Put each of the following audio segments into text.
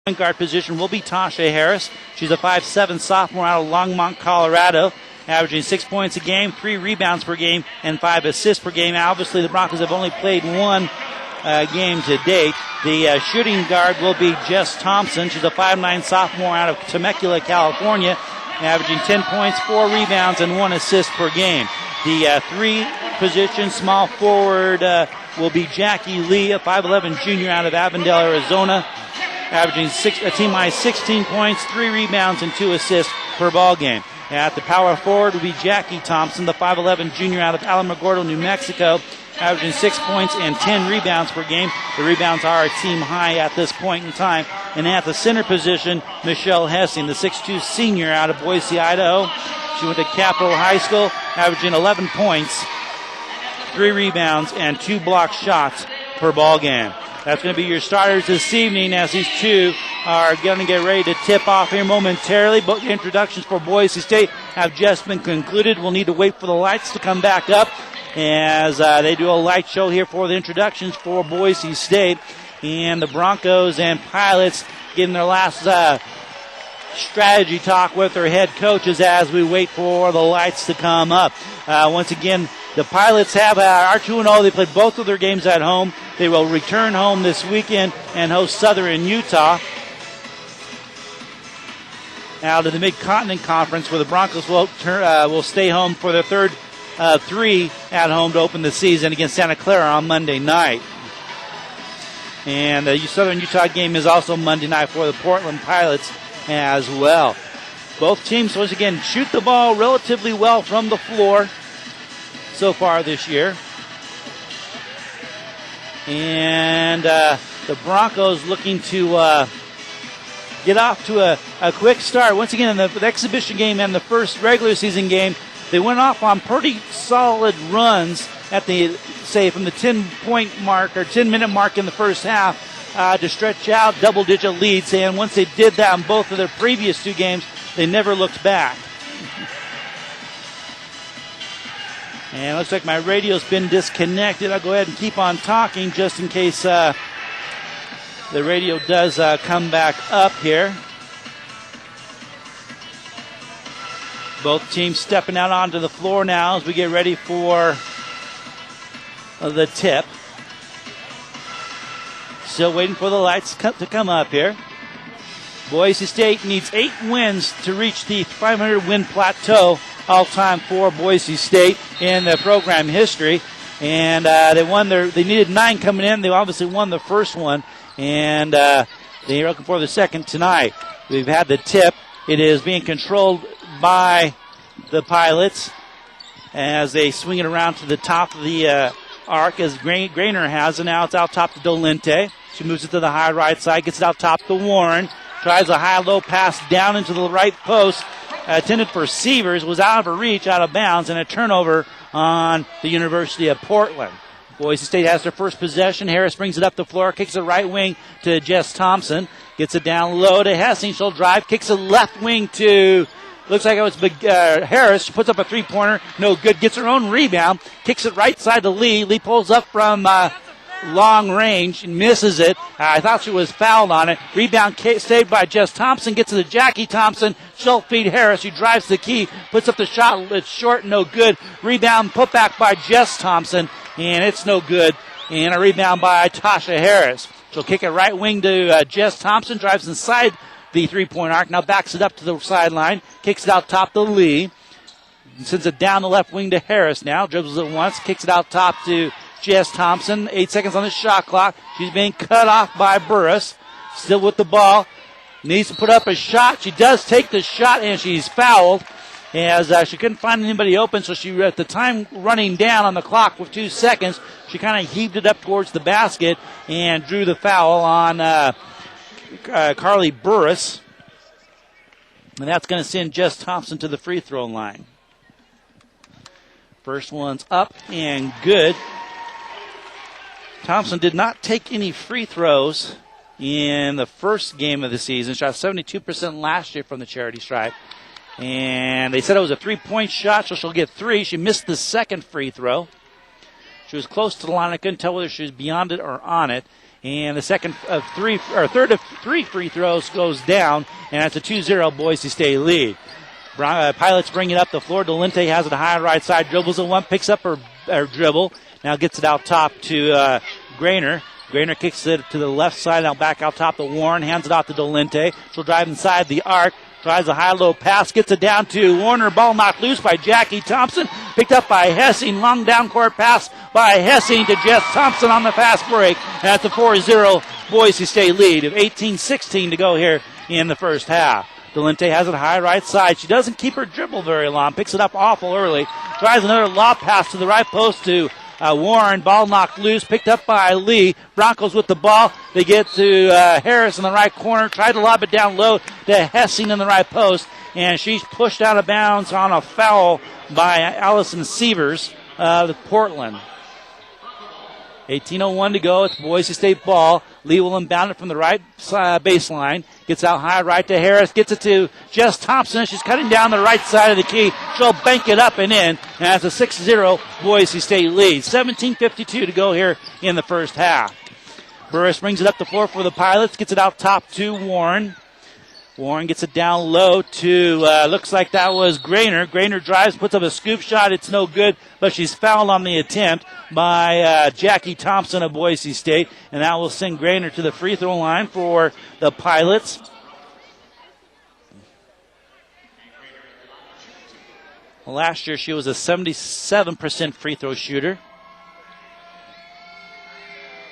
Point guard position will be Tasha Harris. She's a 5'7" sophomore out of Longmont, Colorado, averaging 6 points a game, 3 rebounds per game, and 5 assists per game. Obviously, the Broncos have only played one game to date. The shooting guard will be Jess Thompson. She's a 5'9" sophomore out of Temecula, California, averaging 10 points, 4 rebounds, and 1 assist per game. The 3 position small forward will be Jackie Lee, a 5'11" junior out of Avondale, Arizona, averaging a team-high 16 points, 3 rebounds, and 2 assists per ball game. At the power forward will be Jackie Thompson, the 5'11" junior out of Alamogordo, New Mexico, averaging 6 points and 10 rebounds per game. The rebounds are a team high at this point in time. And at the center position, Michelle Hessing, the 6'2" senior out of Boise, Idaho. She went to Capitol High School, averaging 11 points, 3 rebounds, and 2 blocked shots per ball game. That's going to be your starters this evening as these two are going to get ready to tip off here momentarily. Both introductions for Boise State have just been concluded. We'll need to wait for the lights to come back up as they do a light show here for the introductions for Boise State. And the Broncos and Pilots getting their last strategy talk with their head coaches as we wait for the lights to come up. Once again, the Pilots are 2-0. They played both of their games at home. They will return home this weekend and host Southern Utah out of the Mid-Continent Conference, where the Broncos will stay home for their third 3 at home to open the season against Santa Clara on Monday night. And the Southern Utah game is also Monday night for the Portland Pilots as well. Both teams, once again, shoot the ball relatively well from the floor so far this year. And the Broncos looking to get off to a quick start. Once again, in the exhibition game and the first regular season game, they went off on pretty solid runs at the, say, from the 10-point mark or 10-minute mark in the first half to stretch out double-digit leads. And once they did that in both of their previous 2 games, they never looked back. And it looks like my radio's been disconnected. I'll go ahead and keep on talking just in case the radio does come back up here. Both teams stepping out onto the floor now as we get ready for the tip. Still waiting for the lights to come up here. Boise State needs 8 wins to reach the 500-win plateau all-time for Boise State in the program history. And they needed 9 coming in. They obviously won the first one. And they're looking for the second tonight. We've had the tip. It is being controlled by the Pilots as they swing it around to the top of the arc as Grainer has it. Now it's out top to Dolente. She moves it to the high right side, gets it out top to Warren. Tries a high-low pass down into the right post. Intended for Severs, was out of her reach, out of bounds, and a turnover on the University of Portland. Boise State has their first possession. Harris brings it up the floor, kicks it right wing to Jess Thompson. Gets it down low to Hessing. She'll drive, kicks it left wing to, looks like it was Harris. She puts up a three-pointer, no good. Gets her own rebound, kicks it right side to Lee. Lee pulls up from long range and misses it. I thought she was fouled on it. Rebound saved by Jess Thompson. Gets it to Jackie Thompson. She'll feed Harris. She drives the key. Puts up the shot. It's short, no good. Rebound put back by Jess Thompson. And it's no good. And a rebound by Tasha Harris. She'll kick it right wing to Jess Thompson. Drives inside the three-point arc. Now backs it up to the sideline. Kicks it out top to Lee. Sends it down the left wing to Harris now. Dribbles it once. Kicks it out top to Jess Thompson. 8 seconds on the shot clock. She's being cut off by Burris. Still with the ball. Needs to put up a shot. She does take the shot, and she's fouled as she couldn't find anybody open. So she, at the time running down on the clock with 2 seconds, she kind of heaved it up towards the basket and drew the foul on Carly Burris. And that's going to send Jess Thompson to the free throw line. First one's up and good. Thompson did not take any free throws in the first game of the season. Shot 72% last year from the charity stripe. And they said it was a three-point shot, so she'll get 3. She missed the second free throw. She was close to the line. I couldn't tell whether she was beyond it or on it. And the third of three free throws goes down, and that's a 2-0 Boise State lead. Pilots bring it up the floor. Dolente has it high right side, dribbles it one, picks up her dribble. Now gets it out top to Grainer. Grainer kicks it to the left side, now back out top to Warren, hands it off to Dolente. She'll drive inside the arc, tries a high-low pass, gets it down to Warner. Ball knocked loose by Jackie Thompson, picked up by Hessing. Long down-court pass by Hessing to Jess Thompson on the fast break. And that's a 4-0 Boise State lead of 18-16 to go here in the first half. Dolente has it high right side. She doesn't keep her dribble very long, picks it up awful early, tries another lob pass to the right post to Warren. Ball knocked loose, picked up by Lee. Broncos with the ball. They get to Harris in the right corner. Tried to lob it down low to Hessing in the right post. And she's pushed out of bounds on a foul by Allison Sievers of Portland. 18:01 to go. It's Boise State ball. Lee will inbound it from the right baseline. Gets out high right to Harris. Gets it to Jess Thompson. She's cutting down the right side of the key. She'll bank it up and in. And that's a 6-0 Boise State lead. 17:52 to go here in the first half. Burris brings it up the floor for the Pilots. Gets it out top to Warren. Warren gets it down low to, looks like that was Grainer. Grainer drives, puts up a scoop shot. It's no good, but she's fouled on the attempt by Jackie Thompson of Boise State, and that will send Grainer to the free throw line for the Pilots. Well, last year she was a 77% free throw shooter.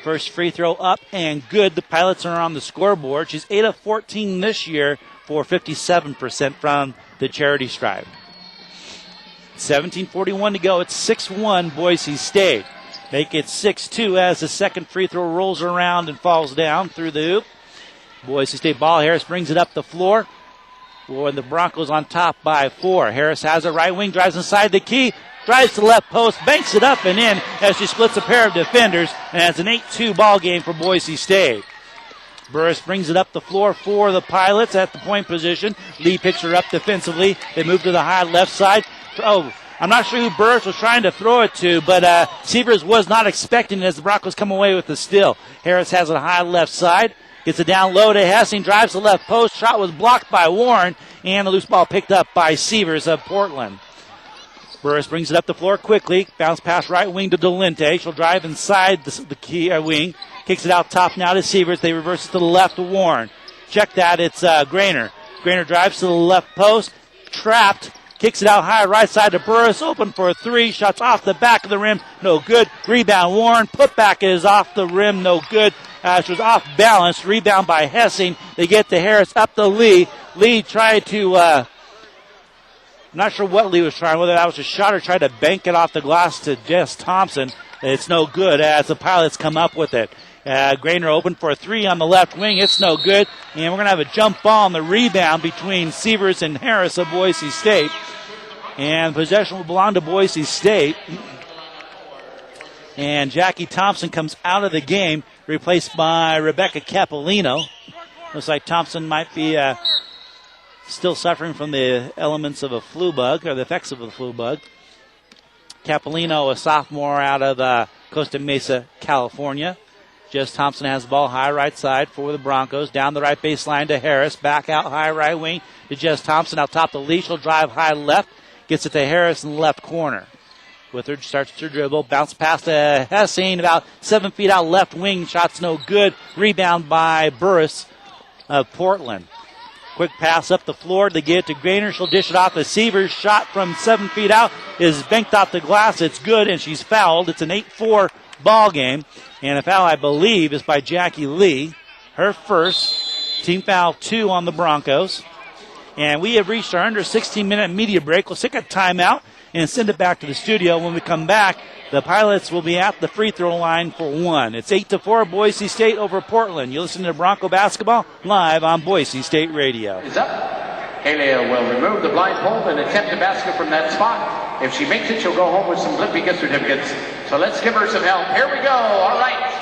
First free throw up and good. The Pilots are on the scoreboard. She's 8 of 14 this year for 57% from the charity stripe. 17:41 to go. It's 6-1 Boise State. Make it 6-2 as the second free throw rolls around and falls down through the hoop. Boise State ball. Harris brings it up the floor. For the Broncos on top by 4. Harris has it right wing, drives inside the key. Drives to the left post, banks it up and in as she splits a pair of defenders, and it's an 8-2 ball game for Boise State. Burris brings it up the floor for the Pilots at the point position. Lee picks her up defensively. They move to the high left side. I'm not sure who Burris was trying to throw it to, but Sievers was not expecting it as the Broncos come away with the steal. Harris has it high left side. Gets it down low to Hessing, drives to the left post. Shot was blocked by Warren, and the loose ball picked up by Sievers of Portland. Burris brings it up the floor quickly. Bounce pass right wing to Dolente. She'll drive inside the key wing. Kicks it out top now to Sievers. They reverse it to the left to Warren. Check that. It's Grainer. Grainer drives to the left post. Trapped. Kicks it out high right side to Burris. Open for a three. Shots off the back of the rim. No good. Rebound Warren. Putback is off the rim. No good. She was off balance. Rebound by Hessing. They get to Harris up to Lee. Lee tried to... I'm not sure what Lee was trying, whether that was a shot or tried to bank it off the glass to Jess Thompson. It's no good as the Pilots come up with it. Grainer open for a three on the left wing. It's no good. And we're going to have a jump ball on the rebound between Sievers and Harris of Boise State. And possession will belong to Boise State. And Jackie Thompson comes out of the game, replaced by Rebecca Capolino. Looks like Thompson might be... still suffering from the elements of a flu bug, or the effects of a flu bug. Capolino, a sophomore out of Costa Mesa, California. Jess Thompson has the ball high right side for the Broncos. Down the right baseline to Harris. Back out high right wing to Jess Thompson. Out top the leash. She'll drive high left. Gets it to Harris in the left corner. With her, starts to dribble. Bounce pass to Hessing. About 7 feet out left wing. Shot's no good. Rebound by Burris of Portland. Quick pass up the floor. They get it to Grainer. She'll dish it off to Sievers. Shot from 7 feet out is banked off the glass. It's good, and she's fouled. It's an 8-4 ball game. And a foul, I believe, is by Jackie Lee. Her first. Team foul 2 on the Broncos. And we have reached our under 16-minute media break. We'll take a timeout and send it back to the studio. When we come back, the Pilots will be at the free throw line for 1. It's 8-4 Boise State over Portland. You listen to Bronco basketball live on Boise State Radio. Is up. Haley will remove the blindfold and attempt to basket from that spot. If she makes it, she'll go home with some Blimpie gift certificates. So let's give her some help. Here we go. All right.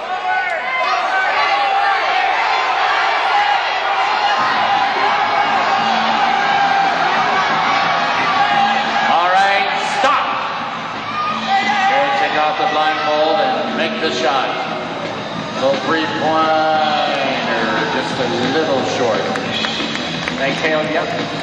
Off the blindfold and make the shot. Little three-pointer, just a little short. Thanks, Caleb. Yep.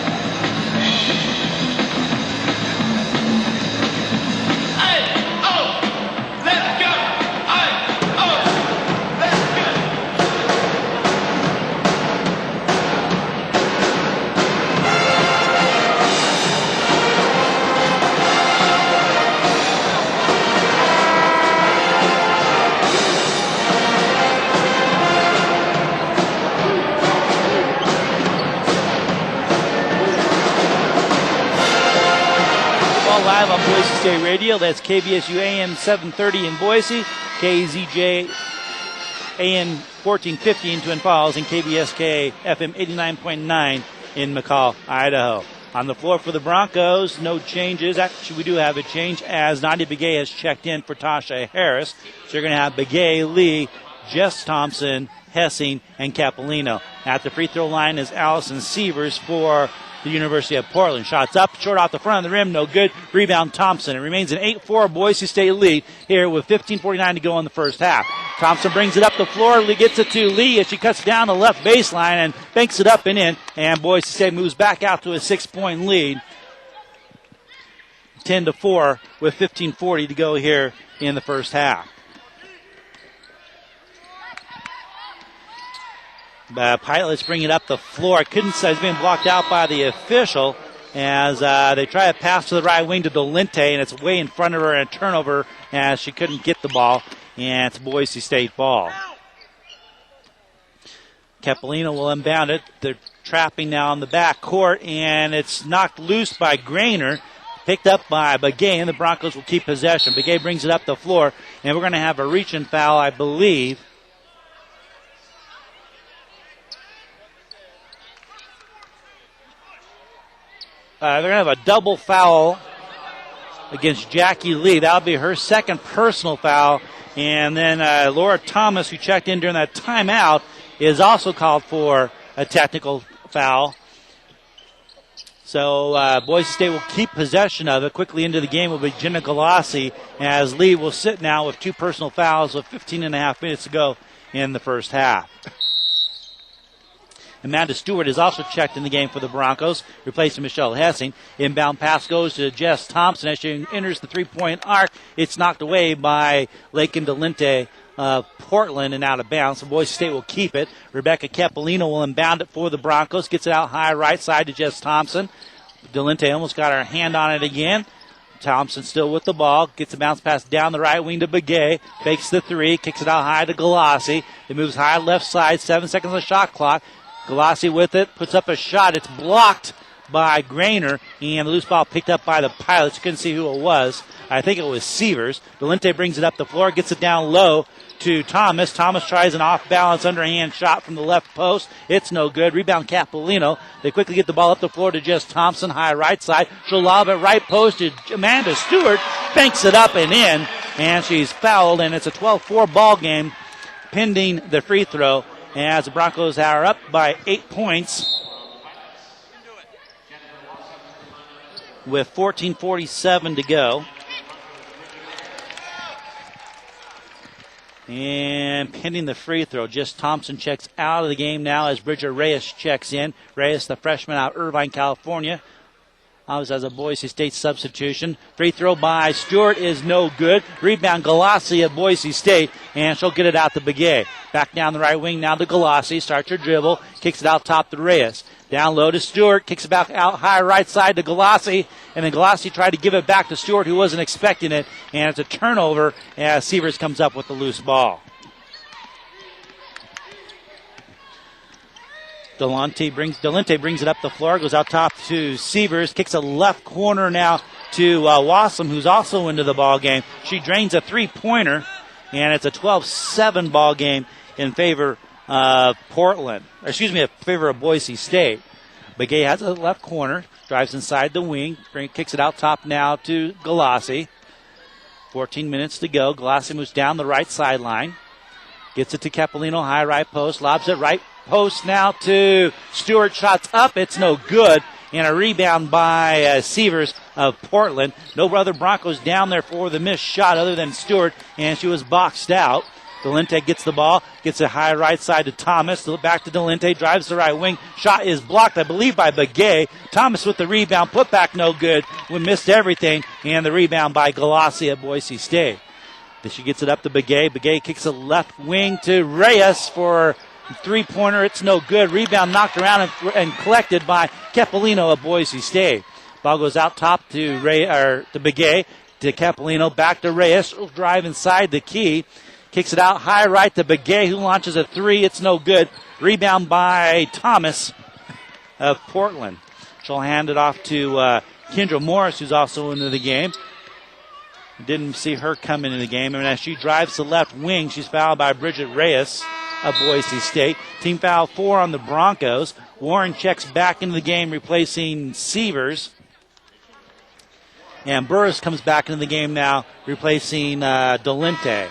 Live on Boise State Radio. That's KBSU AM 730 in Boise, KZJ AM 1450 in Twin Falls, and KBSK FM 89.9 in McCall, Idaho. On the floor for the Broncos, no changes. Actually, we do have a change as Nadia Begay has checked in for Tasha Harris. So you're going to have Begay, Lee, Jess Thompson, Hessing, and Capolino. At the free throw line is Allison Sievers for the University of Portland. Shots up, short off the front of the rim, no good. Rebound Thompson. It remains an 8-4 Boise State lead here with 15:49 to go in the first half. Thompson brings it up the floor. Lee gets it to Lee as she cuts down the left baseline and banks it up and in. And Boise State moves back out to a 6-point lead. 10-4 with 15:40 to go here in the first half. Pilots bring it up the floor. It's being blocked out by the official as they try a pass to the right wing to Dolente, and it's way in front of her and a turnover as she couldn't get the ball, and it's Boise State ball. Capolino will unbound it. They're trapping now on the back court, and it's knocked loose by Grainer, picked up by Begay, and the Broncos will keep possession. Begay brings it up the floor, and we're going to have a reach-in foul, I believe. They're going to have a double foul against Jackie Lee. That'll be her second personal foul. And then Laura Thomas, who checked in during that timeout, is also called for a technical foul. So Boise State will keep possession of it. Quickly into the game will be Jenna Galassi, as Lee will sit now with two personal fouls with 15 and a half minutes to go in the first half. Amanda Stewart is also checked in the game for the Broncos, replacing Michelle Hessing. Inbound pass goes to Jess Thompson as she enters the three-point arc. It's knocked away by Lakin Dolente of Portland and out of bounds. So Boise State will keep it. Rebecca Capolino will inbound it for the Broncos. Gets it out high right side to Jess Thompson. Dolente almost got her hand on it again. Thompson still with the ball. Gets a bounce pass down the right wing to Begay. Fakes the three. Kicks it out high to Galassi. It moves high left side. 7 seconds on the shot clock. Galassi with it, puts up a shot. It's blocked by Grainer, and the loose ball picked up by the Pilots. You couldn't see who it was. I think it was Sievers. Dolente brings it up the floor, gets it down low to Thomas. Thomas tries an off-balance underhand shot from the left post. It's no good. Rebound Capolino. They quickly get the ball up the floor to Jess Thompson, high right side. She'll lob it right post to Amanda Stewart. Banks it up and in, and she's fouled, and it's a 12-4 ball game pending the free throw. As the Broncos are up by 8 points with 14:47 to go. And pending the free throw, Jess Thompson checks out of the game now as Bridger Reyes checks in. Reyes, the freshman out of Irvine, California. As a Boise State substitution. Free throw by Stewart is no good. Rebound Galassi at Boise State, and she'll get it out to Begay. Back down the right wing now to Galassi. Starts her dribble. Kicks it out top to Reyes. Down low to Stewart. Kicks it back out high right side to Galassi. And then Galassi tried to give it back to Stewart, who wasn't expecting it. And it's a turnover as Sievers comes up with the loose ball. Dolente brings it up the floor, goes out top to Sievers, kicks a left corner now to Wassam, who's also into the ball game. She drains a three-pointer, and it's a 12-7 ball game in favor of in favor of Boise State. Begay has a left corner, drives inside the wing, kicks it out top now to Galassi. 14 minutes to go. Galassi moves down the right sideline, gets it to Capolino, high right post, lobs it right post now to Stewart. Shots up. It's no good. And a rebound by Sievers of Portland. No other Broncos down there for the missed shot other than Stewart, and she was boxed out. Delente gets the ball, gets it high right side to Thomas. Back to Delente, drives the right wing. Shot is blocked, I believe, by Begay. Thomas with the rebound, put back no good. We missed everything, and the rebound by Galassi at Boise State. Then she gets it up to Begay. Begay kicks it left wing to Reyes for three-pointer. It's no good. Rebound knocked around and collected by Capolino of Boise State. Ball goes out top to Begay, to Capolino, back to Reyes. She'll drive inside the key. Kicks it out high right to Begay, who launches a three. It's no good. Rebound by Thomas of Portland. She'll hand it off to Kendra Morris, who's also into the game. Didn't see her come into the game. And as she drives to left wing, she's fouled by Bridget Reyes of Boise State. Team foul 4 on the Broncos. Warren checks back into the game, replacing Sievers. And Burris comes back into the game now, replacing Delente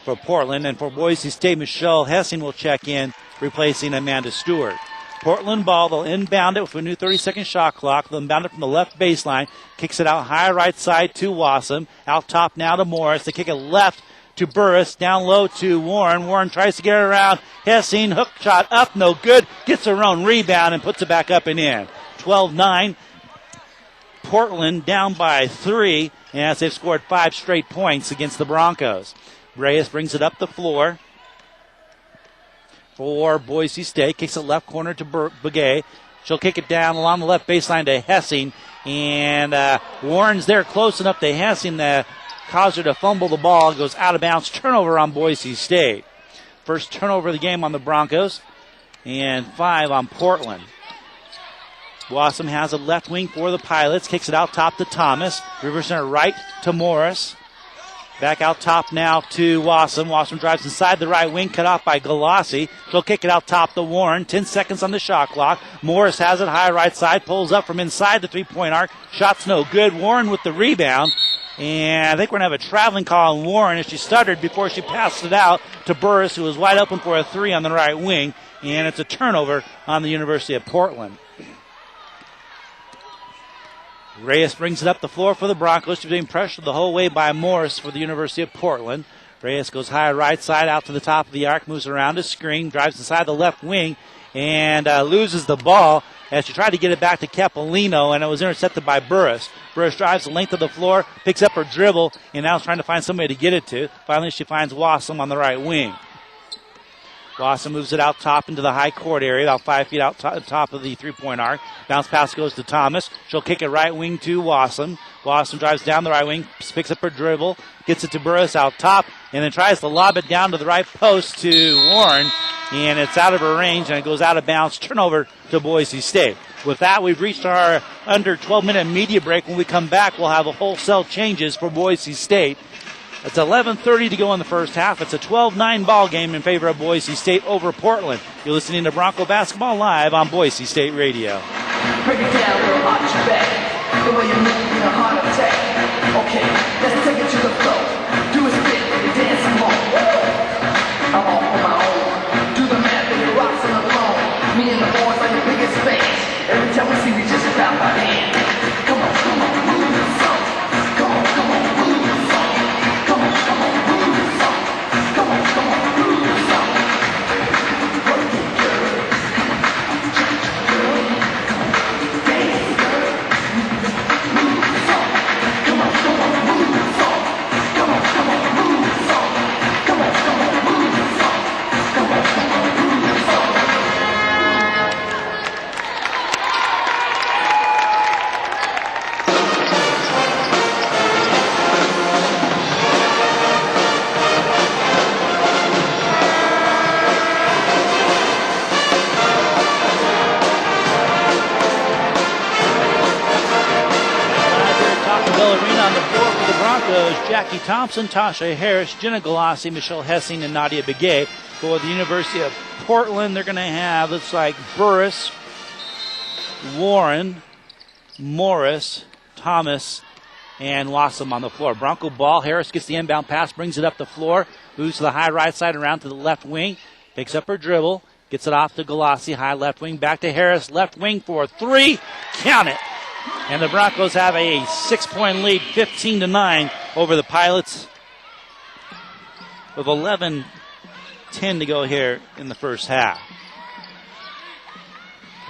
for Portland. And for Boise State, Michelle Hessing will check in, replacing Amanda Stewart. Portland ball, they'll inbound it with a new 30-second shot clock. They'll inbound it from the left baseline. Kicks it out high right side to Wassam. Out top now to Morris. They kick it left to Burris. Down low to Warren. Warren tries to get it around. Hessing, hook shot up, no good. Gets her own rebound and puts it back up and in. 12-9. Portland down by 3 as they've scored 5 straight points against the Broncos. Reyes brings it up the floor for Boise State. Kicks it left corner to Begay. She'll kick it down along the left baseline to Hessing. And Warren's there close enough to Hessing to cause her to fumble the ball. It goes out of bounds. Turnover on Boise State. First turnover of the game on the Broncos. And 5 on Portland. Wassam has a left wing for the Pilots. Kicks it out top to Thomas. Reversing it right to Morris. Back out top now to Wassam. Wassam drives inside the right wing, cut off by Galassi. She'll kick it out top to Warren. 10 seconds on the shot clock. Morris has it high right side, pulls up from inside the three-point arc. Shot's no good. Warren with the rebound. And I think we're going to have a traveling call on Warren as she stuttered before she passed it out to Burris, who was wide open for a three on the right wing. And it's a turnover on the University of Portland. Reyes brings it up the floor for the Broncos. She's being pressured the whole way by Morris for the University of Portland. Reyes goes high right side out to the top of the arc, moves around a screen, drives inside the left wing, and loses the ball as she tried to get it back to Capolino, and it was intercepted by Burris. Burris drives the length of the floor, picks up her dribble, and now is trying to find somebody to get it to. Finally, she finds Wassam on the right wing. Wassam moves it out top into the high court area, about 5 feet out top of the three-point arc. Bounce pass goes to Thomas. She'll kick it right wing to Wassam. Wassam drives down the right wing, picks up her dribble, gets it to Burris out top, and then tries to lob it down to the right post to Warren, and it's out of her range, and it goes out of bounds. Turnover to Boise State. With that, we've reached our under 12-minute media break. When we come back, we'll have a wholesale changes for Boise State. It's 11:30 to go in the first half. It's a 12-9 ball game in favor of Boise State over Portland. You're listening to Bronco Basketball live on Boise State Radio. Break it down, girl, arch your back. The way you move in a heart attack. Okay, let's take it to the floor. Do a spin and dance some more. I'm off on my own. Do the math and your rocks on the floor. Me and the boys are your biggest fans. Every time we see, we just clap our hands. Come on, move the song. Come on, move the song. Come on, move the song. Come on, move the song. Work it, girl. Girl. Dance, girl. Move the song. Come on, move the song. Come on, move the song. Come on, move the song. Come on, move the song. Arena on the floor for the Broncos. Jackie Thompson, Tasha Harris, Jenna Galassi, Michelle Hessing, and Nadia Begay. For the University of Portland, they're going to have, looks like, Burris, Warren, Morris, Thomas, and Wassam on the floor. Bronco ball. Harris gets the inbound pass, brings it up the floor, moves to the high right side around to the left wing, picks up her dribble, gets it off to Galassi, high left wing, back to Harris, left wing for three. Count it. And the Broncos have a 6-point lead, 15-9 over the Pilots. with 11:10 to go here in the first half.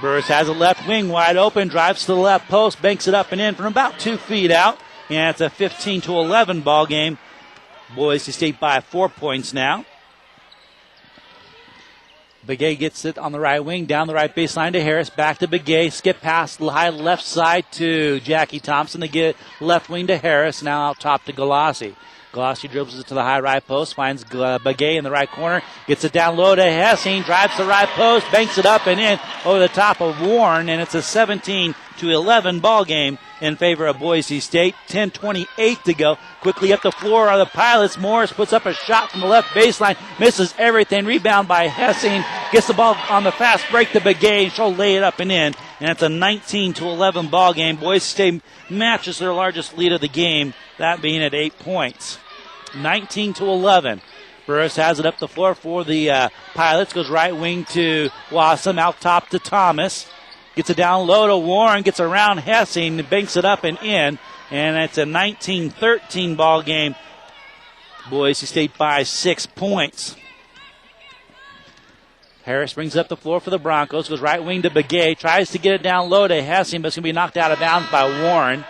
Burris has a left wing wide open, drives to the left post, banks it up and in from about 2 feet out. And it's a 15-11 ball game. Boise State by 4 points now. Begay gets it on the right wing, down the right baseline to Harris, back to Begay, skip past the high left side to Jackie Thompson to get left wing to Harris, now out top to Galassi. Galassi dribbles it to the high right post, finds Begay in the right corner, gets it down low to Hessing, drives the right post, banks it up and in over the top of Warren, and it's a 17-11 ball game in favor of Boise State. 10:28 to go. Quickly up the floor are the Pilots. Morris puts up a shot from the left baseline, misses everything. Rebound by Hessing, gets the ball on the fast break to Begay, and she'll lay it up and in. And it's a 19-11 ball game. Boise State matches their largest lead of the game, that being at 8 points. 19-11. Burris has it up the floor for the Pilots. Goes right wing to Wassam, out top to Thomas. Gets it down low to Warren, gets around Hessing, banks it up and in. And it's a 19-13 ball game. Boise State by 6 points. Harris brings up the floor for the Broncos. Goes right wing to Begay. Tries to get it down low to Hessing, but it's going to be knocked out of bounds by Warren.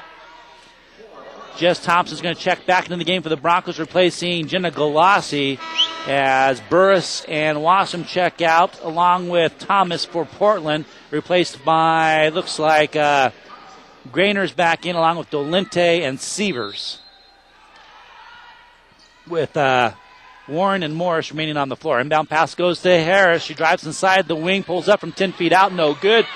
Jess Thompson's going to check back into the game for the Broncos, replacing Jenna Galassi as Burris and Wassam check out, along with Thomas for Portland, replaced by, looks like, Grainer's back in, along with Dolente and Sievers, with Warren and Morris remaining on the floor. Inbound pass goes to Harris. She drives inside the wing, pulls up from 10 feet out, no good.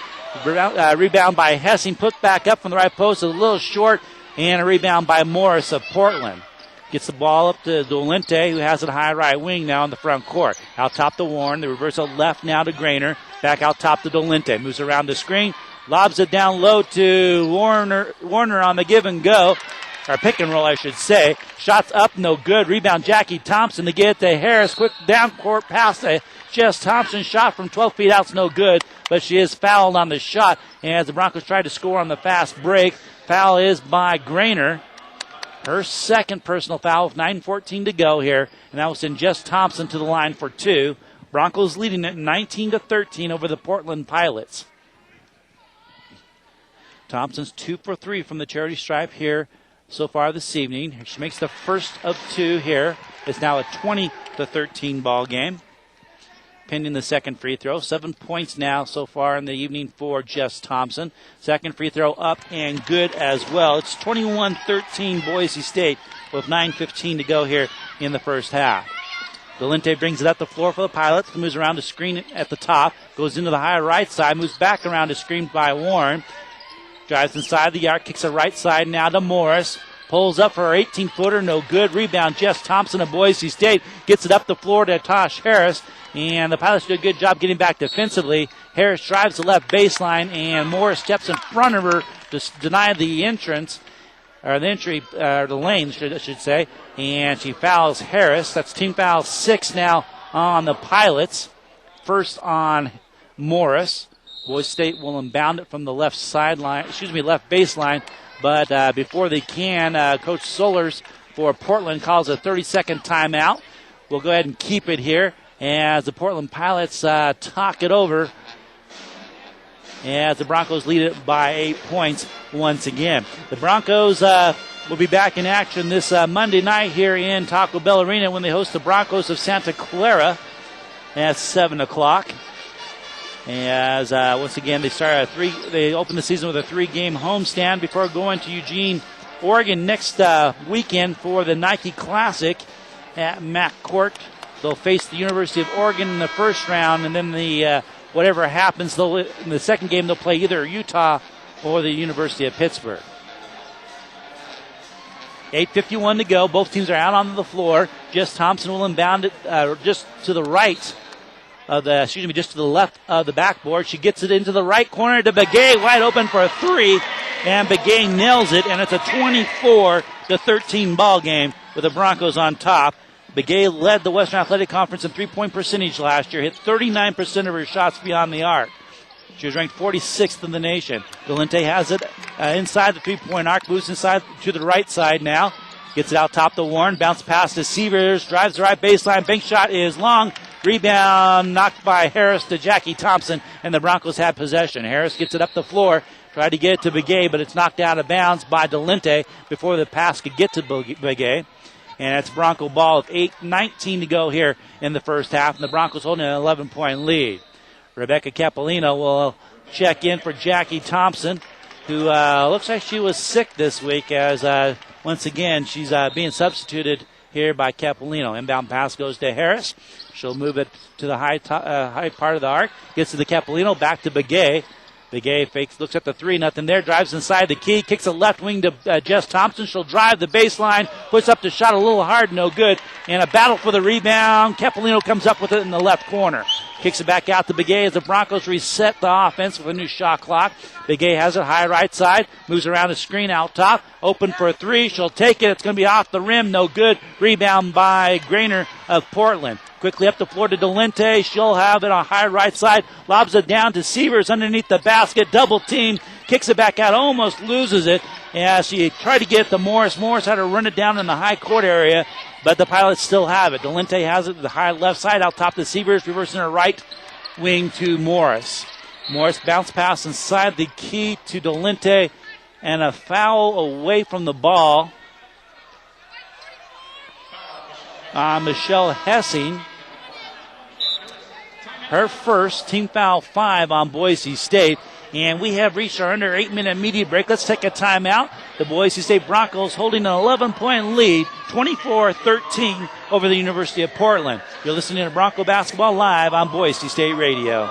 Rebound by Hessing, put back up from the right post, a little short, and a rebound by Morris of Portland. Gets the ball up to Dolente, who has it high right wing now in the front court. Out top to Warren. The reversal left now to Grainer. Back out top to Dolente. Moves around the screen. Lobs it down low to Warner on the give and go. Or pick and roll, I should say. Shots up, no good. Rebound Jackie Thompson to get it to Harris. Quick down court pass to Jess Thompson. Shot from 12 feet out's no good, but she is fouled on the shot. And as the Broncos try to score on the fast break, foul is by Grainer. Her second personal foul with 9:14 to go here, and that will send Jess Thompson to the line for 2. Broncos leading it 19-13 over the Portland Pilots. Thompson's 2 for 3 from the charity stripe here so far this evening. She makes the first of 2 here. It's now a 20-13 ball game. Pending the second free throw. 7 points now so far in the evening for Jess Thompson. Second free throw up and good as well. It's 21-13 Boise State with 9:15 to go here in the first half. Dolente brings it up the floor for the Pilots. Moves around to screen at the top. Goes into the high right side. Moves back around to screen by Warren. Drives inside the arc. Kicks the right side now to Morris. Pulls up for her 18-footer. No good. Rebound Jess Thompson of Boise State. Gets it up the floor to Tosh Harris. And the Pilots do a good job getting back defensively. Harris drives the left baseline, and Morris steps in front of her to deny the entrance, or the entry, the lane, I should say. And she fouls Harris. That's team foul 6 now on the Pilots. First on Morris. Boise State will inbound it from the left baseline. But before they can, Coach Solers for Portland calls a 30-second timeout. We'll go ahead and keep it here as the Portland Pilots talk it over as the Broncos lead it by 8 points once again. The Broncos will be back in action this Monday night here in Taco Bell Arena when they host the Broncos of Santa Clara at 7 o'clock. As once again they open the season with a 3-game homestand before going to Eugene, Oregon next weekend for the Nike Classic at Mack Court. They'll face the University of Oregon in the first round, and then whatever happens, in the second game they'll play either Utah or the University of Pittsburgh. 8:51 to go. Both teams are out on the floor. Jess Thompson will inbound it just to the right of just to the left of the backboard. She gets it into the right corner to Begay, wide open for a 3, and Begay nails it, and it's a 24-13 ball game with the Broncos on top. Begay led the Western Athletic Conference in three-point percentage last year, hit 39% of her shots beyond the arc. She was ranked 46th in the nation. Dolente has it inside the three-point arc, moves inside to the right side now. Gets it out top to Warren. Bounce pass to Severs. Drives the right baseline. Bank shot is long. Rebound knocked by Harris to Jackie Thompson, and the Broncos have possession. Harris gets it up the floor. Tried to get it to Begay, but it's knocked out of bounds by Delente before the pass could get to Begay. And it's Bronco ball with 8:19 to go here in the first half, and the Broncos holding an 11-point lead. Rebecca Capolino will check in for Jackie Thompson, who looks like she was sick this week, as once again she's being substituted here by Capolino. Inbound pass goes to Harris. She'll move it to the high part of the arc. Gets to the Capolino, back to Begay. Begay fakes, looks at the 3-0 there, drives inside the key, kicks a left wing to Jess Thompson. She'll drive the baseline, puts up the shot a little hard, no good. And a battle for the rebound. Capolino comes up with it in the left corner. Kicks it back out to Begay as the Broncos reset the offense with a new shot clock. Begay has it high right side, moves around the screen out top, open for a three. She'll take it. It's going to be off the rim, no good. Rebound by Grainer of Portland. Quickly up the floor to Delente. She'll have it on high right side. Lobs it down to Severs underneath the basket. Double team. Kicks it back out. Almost loses it. As she tried to get it to Morris. Morris had to run it down in the high court area. But the Pilots still have it. Delente has it to the high left side. Out top to Severs. Reversing her right wing to Morris. Morris bounce pass inside the key to Delente. And a foul away from the ball. Michelle Hessing. Her first, team foul 5 on Boise State. And we have reached our under 8-minute media break. Let's take a timeout. The Boise State Broncos holding an 11-point lead, 24-13 over the University of Portland. You're listening to Bronco Basketball live on Boise State Radio.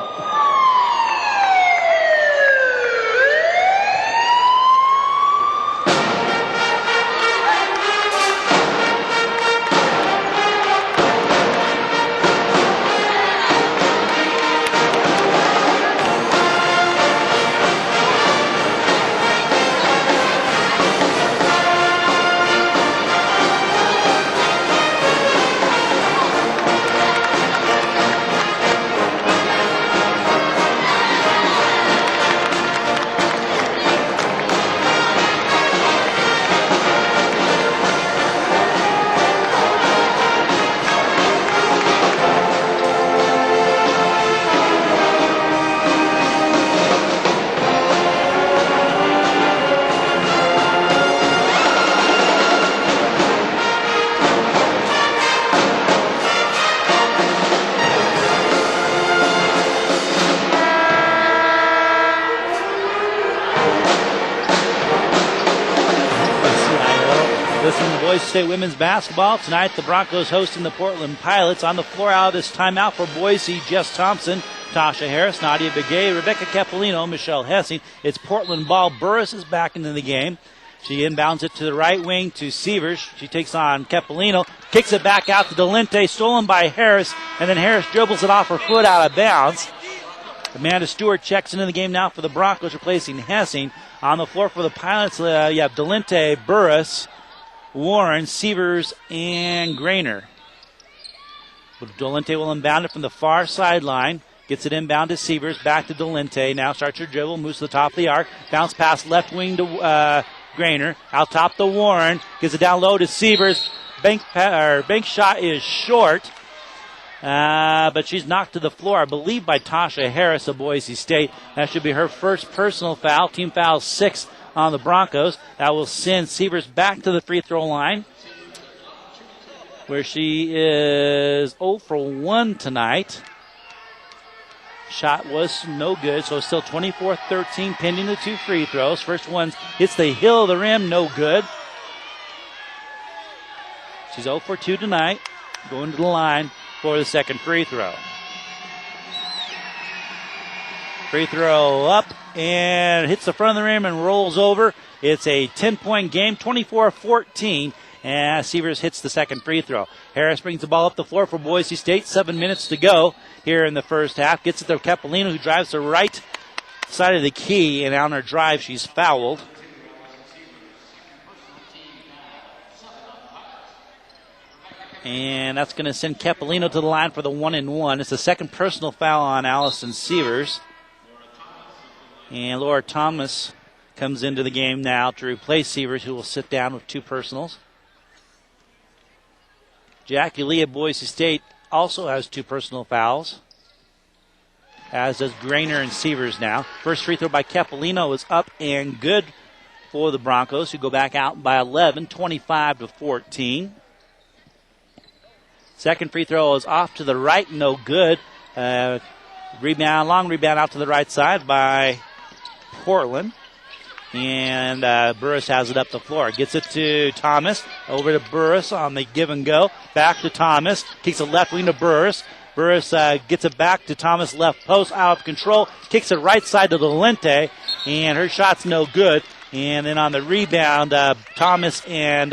State women's basketball. Tonight, the Broncos hosting the Portland Pilots. On the floor out of this timeout for Boise, Jess Thompson, Tasha Harris, Nadia Begay, Rebecca Capolino, Michelle Hessing. It's Portland ball. Burris is back into the game. She inbounds it to the right wing to Severs. She takes on Capolino, kicks it back out to Delente, stolen by Harris, and then Harris dribbles it off her foot out of bounds. Amanda Stewart checks into the game now for the Broncos, replacing Hessing. On the floor for the Pilots, you have Delente, Burris, Warren, Severs, and Grainer. Delente will inbound it from the far sideline. Gets it inbound to Severs. Back to Delente. Now starts her dribble. Moves to the top of the arc. Bounce pass left wing to Grainer. Out top to Warren. Gets it down low to Severs. Bank shot is short. But she's knocked to the floor, I believe, by Tasha Harris of Boise State. That should be her first personal foul. Team foul 6 on the Broncos. That will send Severs back to the free throw line, where she is 0 for 1 tonight. Shot was no good, so still 24-13 pending the 2 free throws. First one hits the hill of the rim, no good. She's 0 for 2 tonight, going to the line for the second free throw. Free throw up and hits the front of the rim and rolls over. It's a 10-point game, 24-14. And Severs hits the second free throw. Harris brings the ball up the floor for Boise State. 7 minutes to go here in the first half. Gets it to Capolino, who drives the right side of the key. And on her drive, she's fouled. And that's going to send Capolino to the line for the 1-and-1. It's the second personal foul on Allison Severs. And Laura Thomas comes into the game now to replace Severs, who will sit down with 2 personals. Jackie Lee of Boise State also has 2 personal fouls, as does Grainer and Sievers now. First free throw by Capolino is up and good for the Broncos, who go back out by 11, 25-14. Second free throw is off to the right, no good. Long rebound out to the right side by Portland. And Burris has it up the floor. Gets it to Thomas. Over to Burris on the give and go. Back to Thomas. Kicks it left wing to Burris. Burris gets it back to Thomas, left post, out of control. Kicks it right side to Dolente. And her shot's no good. And then on the rebound, Thomas and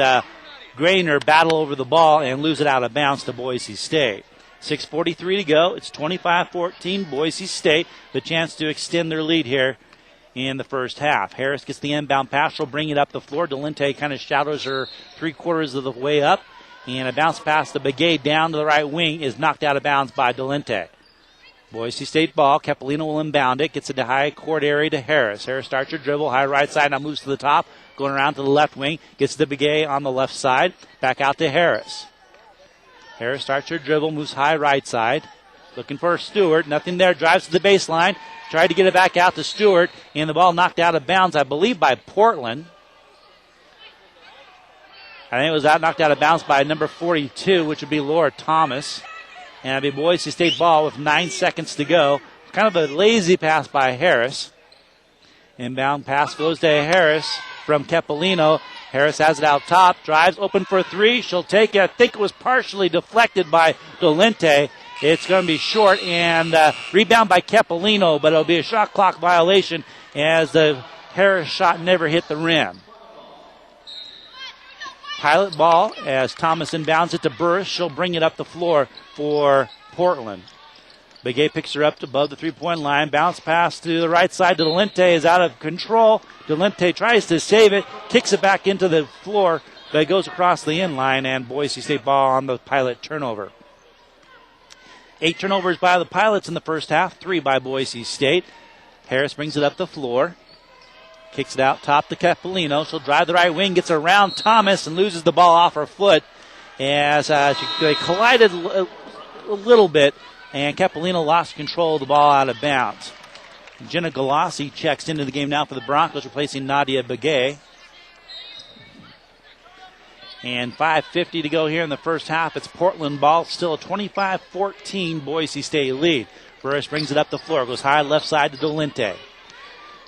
Grainer battle over the ball and lose it out of bounds to Boise State. 6:43 to go. It's 25-14. Boise State, the chance to extend their lead here in the first half. Harris gets the inbound pass. She'll bring it up the floor. Dolente kind of shadows her 3/4 of the way up. And a bounce pass to Begay down to the right wing is knocked out of bounds by Dolente. Boise State ball. Capolino will inbound it. Gets into high court area to Harris. Harris starts her dribble. High right side. Now moves to the top. Going around to the left wing. Gets to Begay on the left side. Back out to Harris. Harris starts her dribble. Moves high right side. Looking for Stewart. Nothing there. Drives to the baseline. Tried to get it back out to Stewart. And the ball knocked out of bounds, I believe, by Portland. I think it was knocked out of bounds by number 42, which would be Laura Thomas. And it'll be Boise State ball with 9 seconds to go. Kind of a lazy pass by Harris. Inbound pass goes to Harris from Capolino. Harris has it out top. Drives open for 3. She'll take it. I think it was partially deflected by Dolente. It's going to be short and rebound by Capolino, but it'll be a shot clock violation as the Harris shot never hit the rim. Pilot ball as Thomas inbounds it to Burris. She'll bring it up the floor for Portland. Begay picks her up above the 3-point line. Bounce pass to the right side to Dolente is out of control. Dolente tries to save it, kicks it back into the floor, but it goes across the end line, and Boise State ball on the Pilot turnover. 8 turnovers by the Pilots in the first half, 3 by Boise State. Harris brings it up the floor. Kicks it out top to Capolino. She'll drive the right wing, gets around Thomas, and loses the ball off her foot as they collided a little bit, and Capolino lost control of the ball out of bounds. Jenna Galassi checks into the game now for the Broncos, replacing Nadia Begay. And 5:50 to go here in the first half. It's Portland ball. Still a 25-14 Boise State lead. Burris brings it up the floor. Goes high left side to Dolente.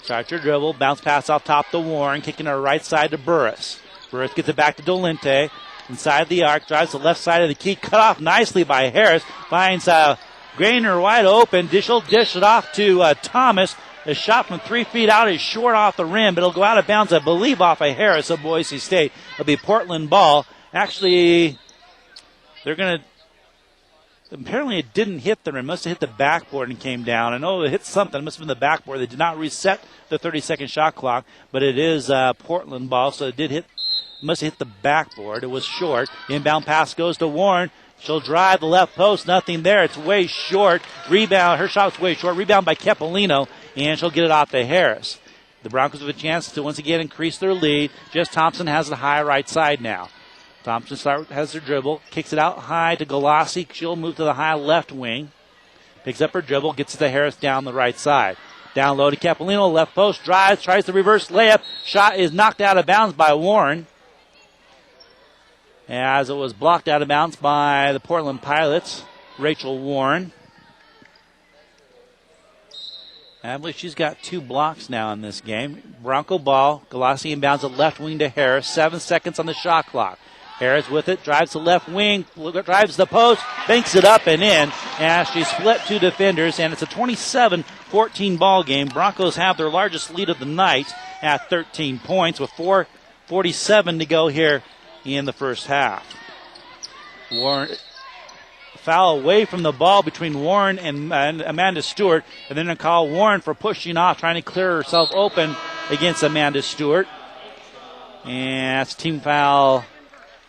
Starts her dribble. Bounce pass off top to Warren. Kicking her right side to Burris. Burris gets it back to Dolente. Inside the arc. Drives the left side of the key. Cut off nicely by Harris. Finds Grainer wide open. She'll dish it off to Thomas. A shot from 3 feet out is short off the rim, but it'll go out of bounds, I believe, off of Harris of Boise State. It'll be Portland ball. Actually, they're going to... Apparently it didn't hit the rim. It must have hit the backboard and came down. I know it hit something. It must have been the backboard. They did not reset the 30-second shot clock, but it is Portland ball, so it did hit... Must have hit the backboard. It was short. Inbound pass goes to Warren. She'll drive the left post. Nothing there. It's way short. Rebound. Her shot's way short. Rebound by Capolino. And she'll get it off to Harris. The Broncos have a chance to once again increase their lead. Jess Thompson has the high right side now. Thompson has her dribble. Kicks it out high to Galassi. She'll move to the high left wing. Picks up her dribble. Gets it to Harris down the right side. Down low to Capolino. Left post. Drives. Tries the reverse layup. Shot is knocked out of bounds by Warren, as it was blocked out of bounds by the Portland Pilots, Rachel Warren. I believe she's got 2 blocks now in this game. Bronco ball. Galassi inbounds the left wing to Harris. 7 seconds on the shot clock. Harris with it. Drives the left wing. Drives the post. Banks it up and in. As she split 2 defenders. And it's a 27-14 ball game. Broncos have their largest lead of the night at 13 points with 4:47 to go here in the first half. Warren... Foul away from the ball between Warren and Amanda Stewart. And then a call Warren for pushing off, trying to clear herself open against Amanda Stewart. And that's team foul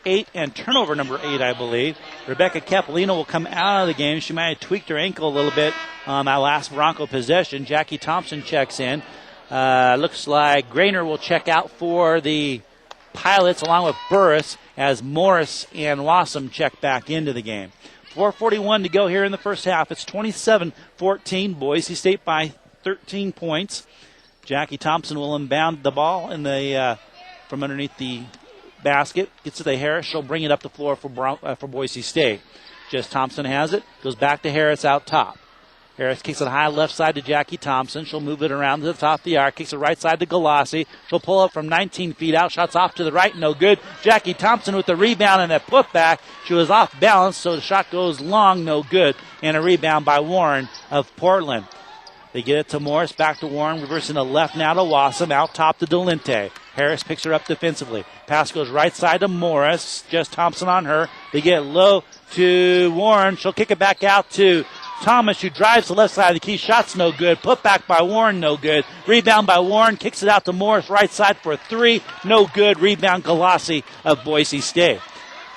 8 and turnover number 8, I believe. Rebecca Capolino will come out of the game. She might have tweaked her ankle a little bit on that last Bronco possession. Jackie Thompson checks in. Looks like Grainer will check out for the Pilots along with Burris as Morris and Wassam check back into the game. 4:41 to go here in the first half. It's 27-14. Boise State by 13 points. Jackie Thompson will inbound the ball in the from underneath the basket. Gets it to Harris. She'll bring it up the floor for Boise State. Jess Thompson has it. Goes back to Harris out top. Harris kicks it high left side to Jackie Thompson. She'll move it around to the top of the arc. Kicks it right side to Galassi. She'll pull up from 19 feet out. Shots off to the right. No good. Jackie Thompson with the rebound and a putback. She was off balance, so the shot goes long. No good. And a rebound by Warren of Portland. They get it to Morris. Back to Warren. Reversing the left now to Wassam. Out top to Delinte. Harris picks her up defensively. Pass goes right side to Morris. Just Thompson on her. They get low to Warren. She'll kick it back out to Thomas, who drives the left side of the key. Shot's no good. Put back by Warren, no good. Rebound by Warren. Kicks it out to Morris, right side for a three. No good. Rebound Galassi of Boise State.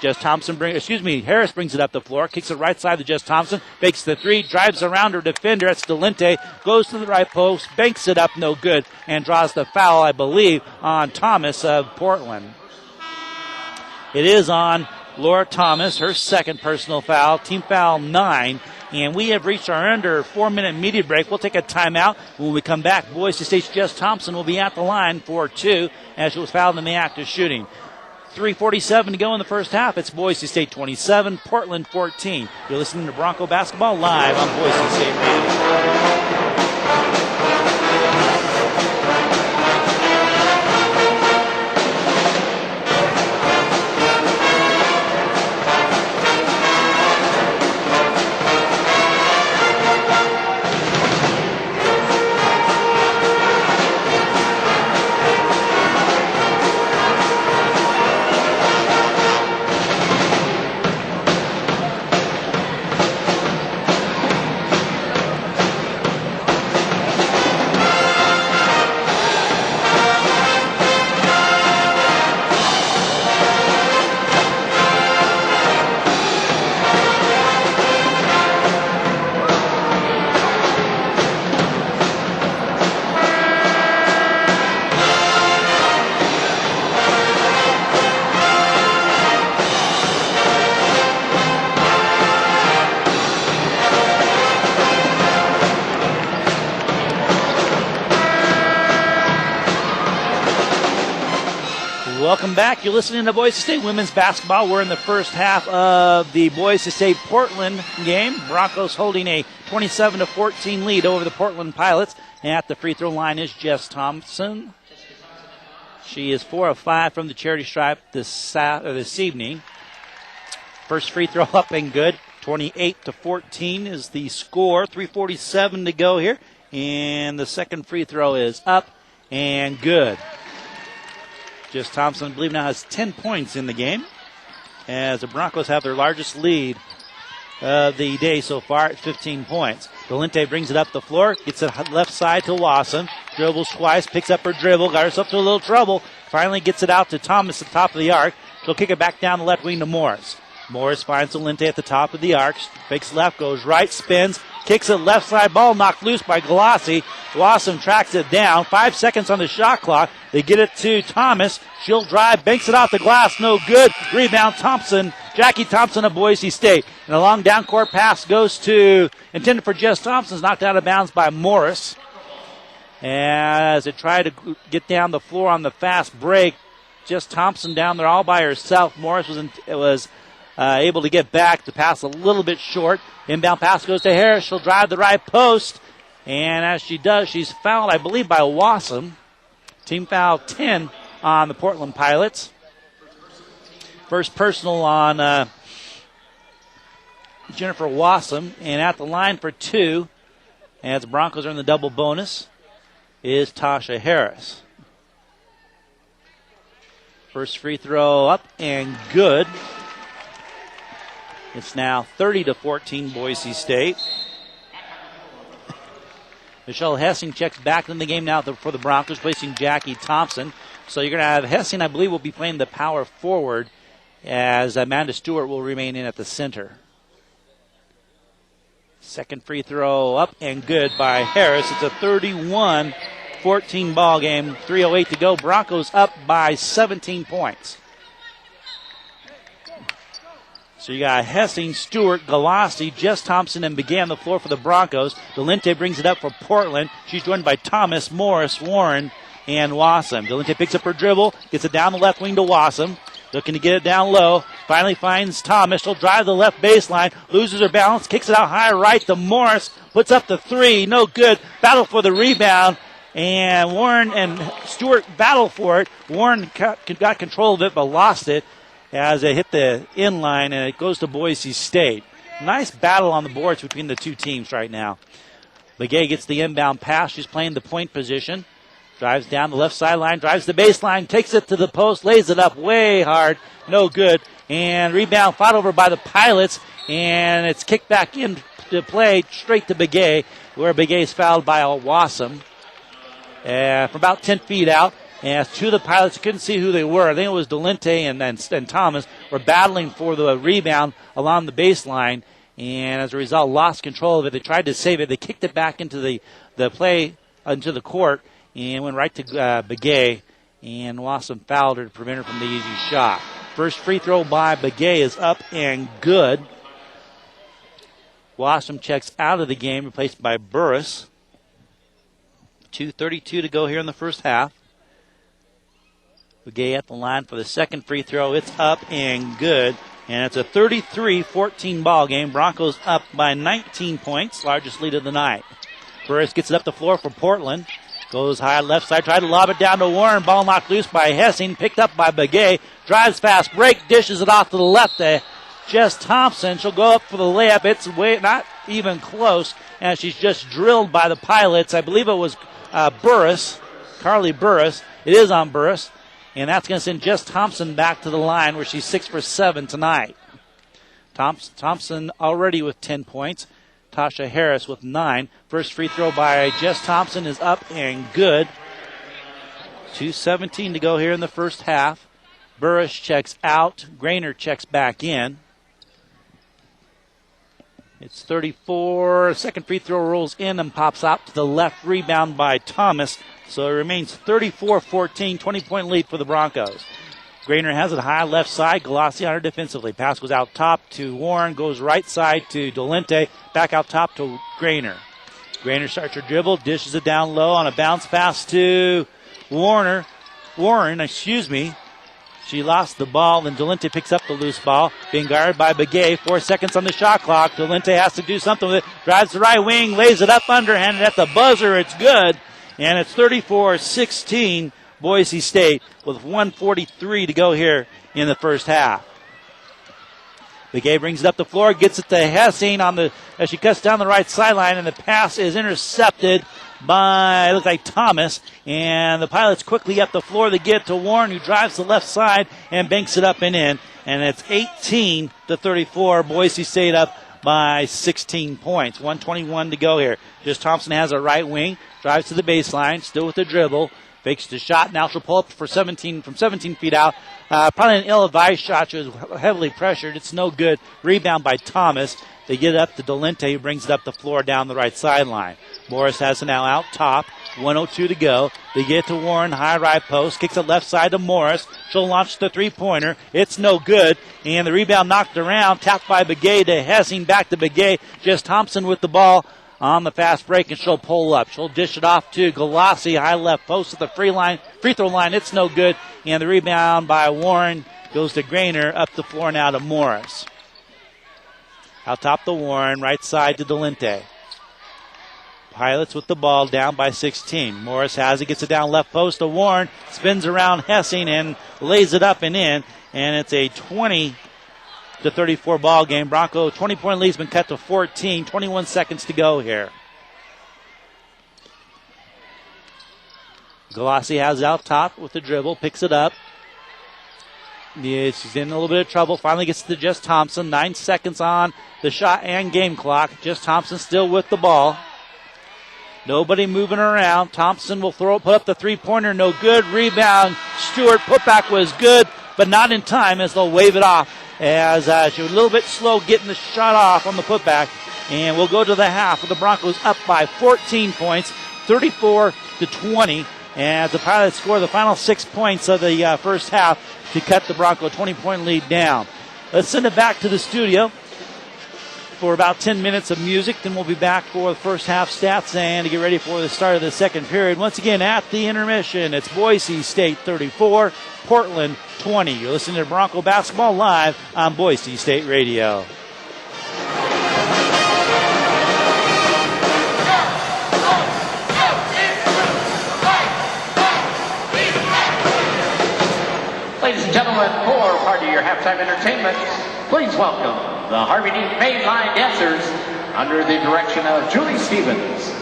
Harris brings it up the floor. Kicks it right side to Jess Thompson. Fakes the three. Drives around her defender. That's Delinte. Goes to the right post. Banks it up, no good. And draws the foul, I believe, on Thomas of Portland. It is on Laura Thomas, her second personal foul. Team foul 9. And we have reached our under 4-minute media break. We'll take a timeout. When we come back, Boise State's Jess Thompson will be at the line for 2 as she was fouled in the act of shooting. 3:47 to go in the first half. It's Boise State 27, Portland 14. You're listening to Bronco Basketball live on Boise State Radio. Welcome back. You're listening to Boise State women's basketball. We're in the first half of the Boise State-Portland game. Broncos holding a 27-14 lead over the Portland Pilots. And at the free throw line is Jess Thompson. She is 4 of 5 from the charity stripe this evening. First free throw up and good. 28-14 is the score. 3:47 to go here. And the second free throw is up and good. Jess Thompson, I believe, now has 10 points in the game as the Broncos have their largest lead of the day so far at 15 points. Delinte brings it up the floor, gets it left side to Wasson, dribbles twice, picks up her dribble, got herself to a little trouble, finally gets it out to Thomas at the top of the arc. She'll kick it back down the left wing to Morris. Morris finds Delinte at the top of the arc, fakes left, goes right, spins, kicks it left side, ball knocked loose by Galassi. Wasson tracks it down. 5 seconds on the shot clock. They get it to Thomas. She'll drive, banks it off the glass, no good. Rebound Thompson, Jackie Thompson of Boise State. And a long down court pass goes to, intended for Jess Thompson, knocked out of bounds by Morris. As it tried to get down the floor on the fast break, Jess Thompson down there all by herself. Morris was able to get back. The pass a little bit short. Inbound pass goes to Harris. She'll drive the right post. And as she does, she's fouled, I believe, by Wassam. Team foul 10 on the Portland Pilots. First personal on Jennifer Wassam. And at the line for 2, as the Broncos are in the double bonus, is Tasha Harris. First free throw up and good. It's now 30-14 Boise State. Michelle Hessing checks back in the game now for the Broncos, placing Jackie Thompson. So you're going to have Hessing, I believe, will be playing the power forward as Amanda Stewart will remain in at the center. Second free throw up and good by Harris. It's a 31-14 33-14 ball game. 3:08 to go. Broncos up by 17 points. So you got Hessing, Stewart, Galassi, Jess Thompson, and began the floor for the Broncos. Delente brings it up for Portland. She's joined by Thomas, Morris, Warren, and Wassam. Delente picks up her dribble, gets it down the left wing to Wassam. Looking to get it down low. Finally finds Thomas. She'll drive the left baseline. Loses her balance. Kicks it out high right to Morris. Puts up the three. No good. Battle for the rebound. And Warren and Stewart battle for it. Warren got control of it but lost it as it hit the inline, and it goes to Boise State. Nice battle on the boards between the two teams right now. Begay gets the inbound pass. She's playing the point position. Drives down the left sideline, drives the baseline, takes it to the post, lays it up way hard. No good. And rebound fought over by the Pilots, and it's kicked back into play straight to Begay, where Begay is fouled by Wassam from about 10 feet out. And two of the Pilots, couldn't see who they were. I think it was Delente and Thomas were battling for the rebound along the baseline, and as a result, lost control of it. They tried to save it. They kicked it back into the play, into the court, and went right to Begay, and Wassam fouled her to prevent her from the easy shot. First free throw by Begay is up and good. Wassam checks out of the game, replaced by Burris. 2:32 to go here in the first half. Begay at the line for the second free throw. It's up and good. And it's a 33-14 ball game. Broncos up by 19 points, largest lead of the night. Burris gets it up the floor for Portland. Goes high left side, tried to lob it down to Warren. Ball knocked loose by Hessing, picked up by Begay. Drives fast break, dishes it off to the left to Jess Thompson. She'll go up for the layup. It's not even close, and she's just drilled by the Pilots. I believe it was Burris, Carly Burris. It is on Burris, and that's going to send Jess Thompson back to the line where she's 6 for 7 tonight. Thompson already with 10 points. Tasha Harris with 9. First free throw by Jess Thompson is up and good. 2:17 to go here in the first half. Burris checks out. Grainer checks back in. It's 34. Second free throw rolls in and pops out to the left. Rebound by Thomas. So it remains 34-14, 20-point lead for the Broncos. Grainer has it high left side. Galassi on her defensively. Pass goes out top to Warren. Goes right side to Delente. Back out top to Grainer. Grainer starts her dribble. Dishes it down low on a bounce pass to Warren. She lost the ball. Then Delente picks up the loose ball. Being guarded by Begay. 4 seconds on the shot clock. Delente has to do something with it. Drives the right wing. Lays it up underhanded at the buzzer. It's good. And it's 34-16. Boise State with 1:43 to go here in the first half. Begay brings it up the floor, gets it to Hessing as she cuts down the right sideline, and the pass is intercepted by, it looks like Thomas, and the Pilots quickly up the floor to get to Warren, who drives the left side and banks it up and in, and it's 18-34. Boise State up by 16 points. 1:21 to go here. Just Thompson has a right wing, drives to the baseline, still with the dribble. Fakes the shot. Now she'll pull up from 17 feet out. Probably an ill-advised shot. She was heavily pressured. It's no good. Rebound by Thomas. They get it up to Delente, who brings it up the floor down the right sideline. Morris has it now out top. 1:02 to go. They get to Warren, high right post. Kicks it left side to Morris. She'll launch the three-pointer. It's no good. And the rebound knocked around. Tapped by Begay to Hessing. Back to Begay. Just Thompson with the ball on the fast break, and she'll pull up. She'll dish it off to Galassi, high left post at the free throw line. It's no good. And the rebound by Warren goes to Grainer. Up the floor now to Morris. Out top to Warren, right side to Delente. Pilots with the ball, down by 16. Morris has it, gets it down left post to Warren, spins around Hessing and lays it up and in. And it's a 20-34 ball game. Bronco 20-point lead's been cut to 14. 21 seconds to go here. Galassi has it out top with the dribble, picks it up. Yeah, she's in a little bit of trouble. Finally gets to Jess Thompson. 9 seconds on the shot and game clock. Jess Thompson still with the ball. Nobody moving around. Thompson will put up the three-pointer. No good. Rebound. Stewart. Putback was good, but not in time as they'll wave it off. As she was a little bit slow getting the shot off on the putback. And we'll go to the half with the Broncos up by 14 points. 20. As the Pilots score the final 6 points of the first half to cut the Bronco 20-point lead down. Let's send it back to the studio for about 10 minutes of music. Then we'll be back for the first half stats and to get ready for the start of the second period. Once again, at the intermission, it's Boise State 34, Portland 20. You're listening to Bronco Basketball live on Boise State Radio. Ladies and gentlemen, for part of your halftime entertainment, please welcome the Harvey D. Mainline Dancers under the direction of Julie Stevens.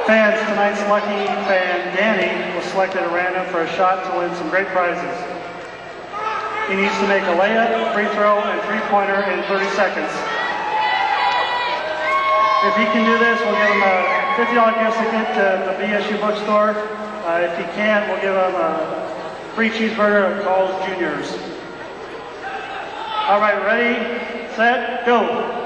Fans, tonight's lucky fan, Danny, was selected at random for a shot to win some great prizes. He needs to make a layup, free throw, and three-pointer in 30 seconds. If he can do this, we'll give him a $50 gift ticket to the BSU bookstore. If he can't, we'll give him a free cheeseburger at Carl's Jr.'s. All right, ready, set, go.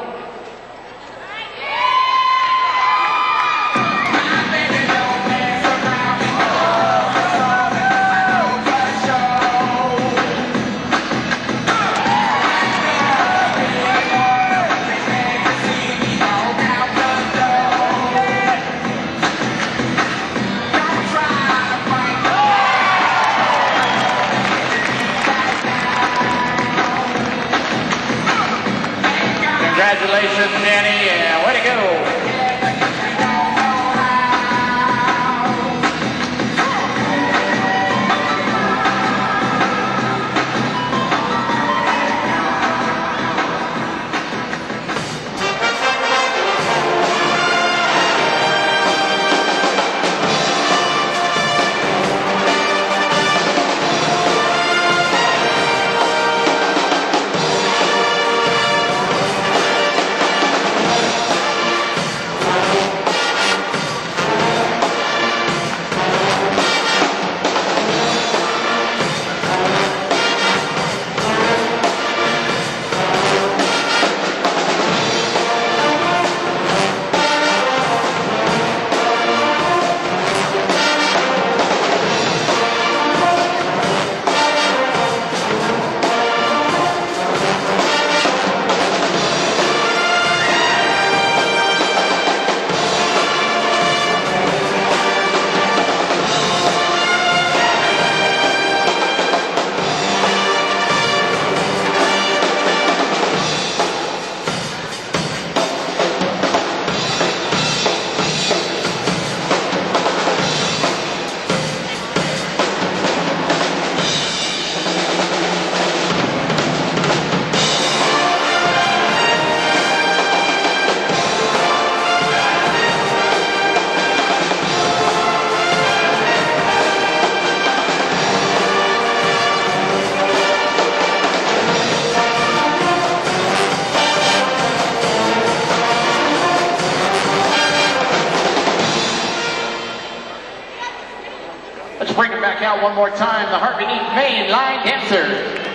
Congratulations, Danny, and way to go. more time, the Heart Beneath Main line dancer.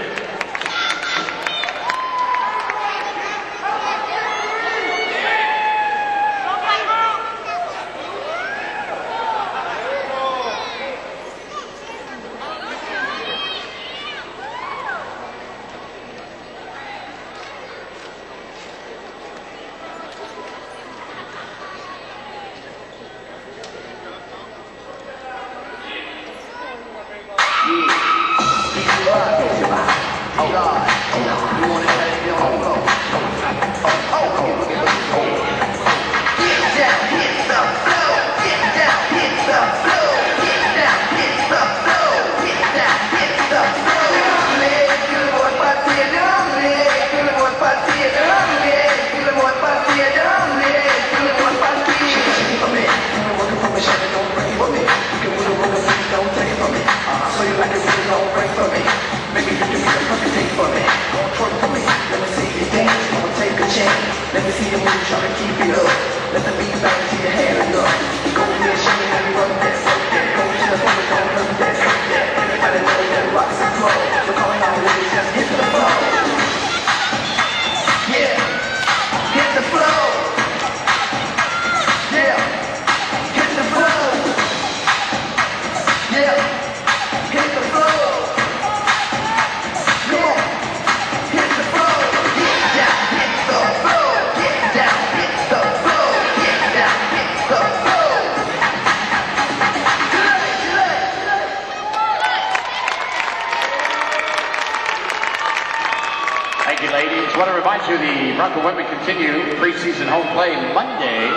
Women continue preseason home play Monday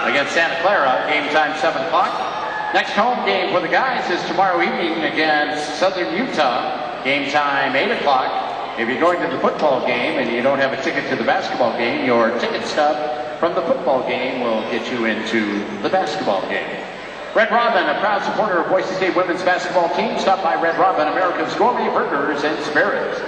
against Santa Clara, game time 7 o'clock. Next home game for the guys is tomorrow evening against Southern Utah, game time 8 o'clock. If you're going to the football game and you don't have a ticket to the basketball game, your ticket stub from the football game will get you into the basketball game. Red Robin, a proud supporter of Boise State women's basketball team. Stop by Red Robin, America's gourmet burgers and spirits.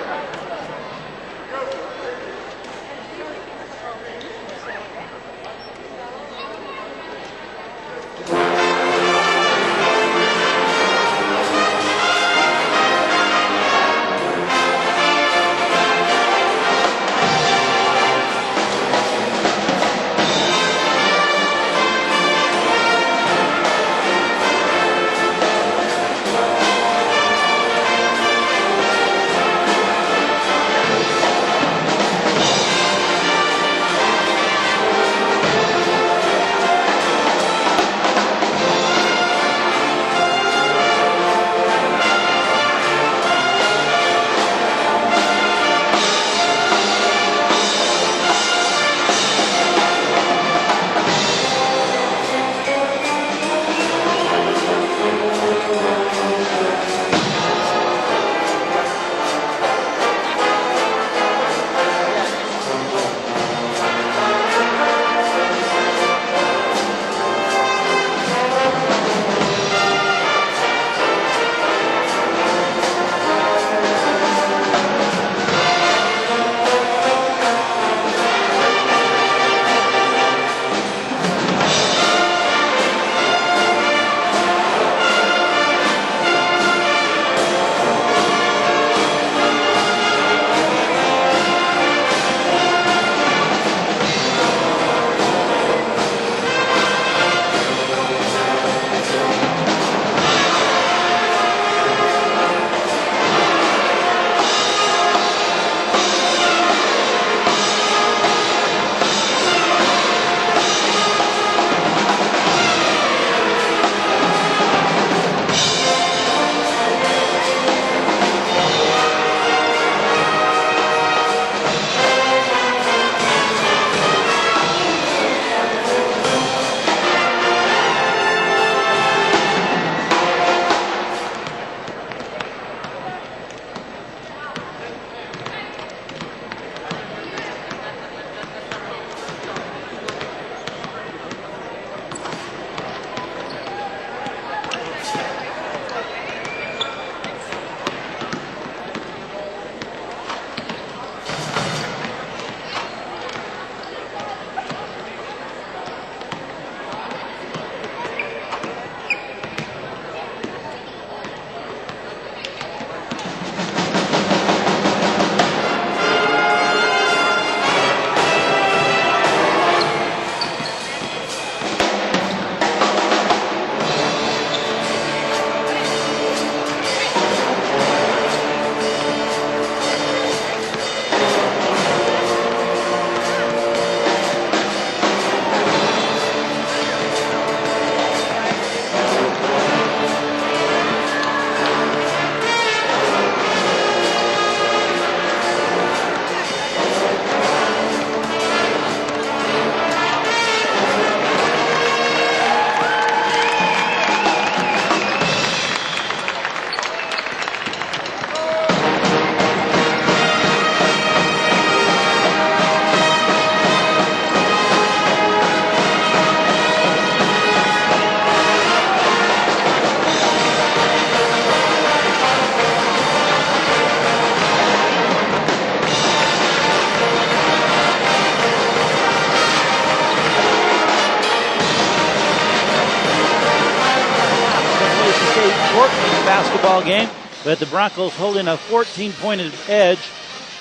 game, but the Broncos holding a 14-point edge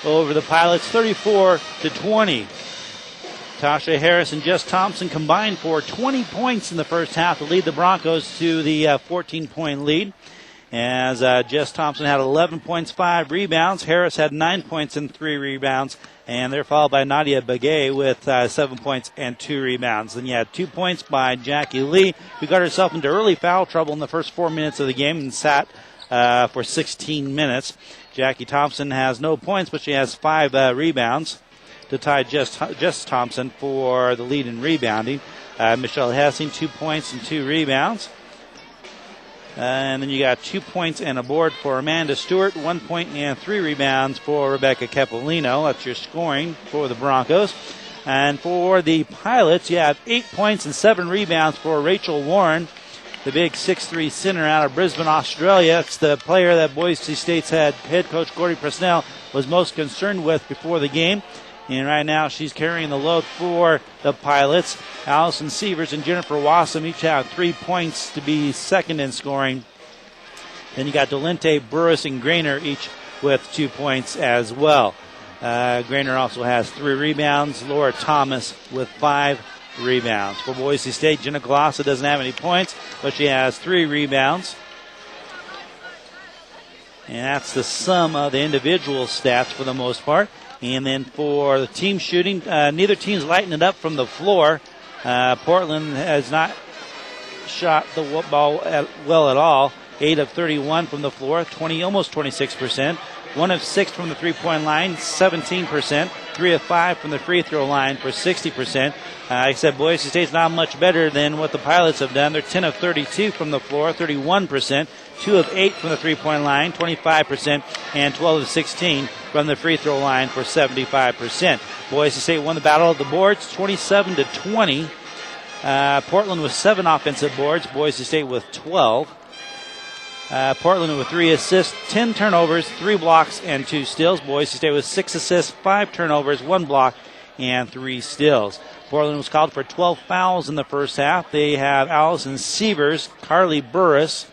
over the Pilots, 34-20. Tasha Harris and Jess Thompson combined for 20 points in the first half to lead the Broncos to the 14-point lead. As Jess Thompson had 11 points, 5 rebounds. Harris had 9 points and 3 rebounds. And they're followed by Nadia Begay with 7 points and 2 rebounds. Then you had 2 points by Jackie Lee, who got herself into early foul trouble in the first 4 minutes of the game and sat for 16 minutes. Jackie Thompson has no points, but she has 5 rebounds to tie Jess Thompson for the lead in rebounding. Michelle Hessing, 2 points and 2 rebounds. And then you got 2 points and a board for Amanda Stewart, 1 point and 3 rebounds for Rebecca Capolino. That's your scoring for the Broncos. And for the Pilots, you have 8 points and 7 rebounds for Rachel Warren, the big 6'3" center out of Brisbane, Australia. It's the player that Boise State's head coach Gordy Presnell was most concerned with before the game. And right now she's carrying the load for the Pilots. Allison Sievers and Jennifer Wassam each have 3 points to be second in scoring. Then you got Dolente, Burris, and Grainer each with 2 points as well. Grainer also has 3 rebounds. Laura Thomas with 5 rebounds. For Boise State, Jenna Glossa doesn't have any points, but she has 3 rebounds. And that's the sum of the individual stats for the most part. And then for the team shooting, neither team's lighting it up from the floor. Portland has not shot the ball well at all. 8 of 31 from the floor, almost 26%. 1 of 6 from the three-point line, 17%. 3 of 5 from the free throw line for 60%. I said Boise State's not much better than what the Pilots have done. They're 10 of 32 from the floor, 31%. 2 of 8 from the three-point line, 25%. And 12 of 16 from the free throw line for 75%. Boise State won the battle of the boards, 27-20. Portland with 7 offensive boards, Boise State with 12. Portland with 3 assists, 10 turnovers, 3 blocks, and 2 steals. Boise State with 6 assists, 5 turnovers, 1 block, and 3 steals. Portland was called for 12 fouls in the first half. They have Allison Sievers, Carly Burris,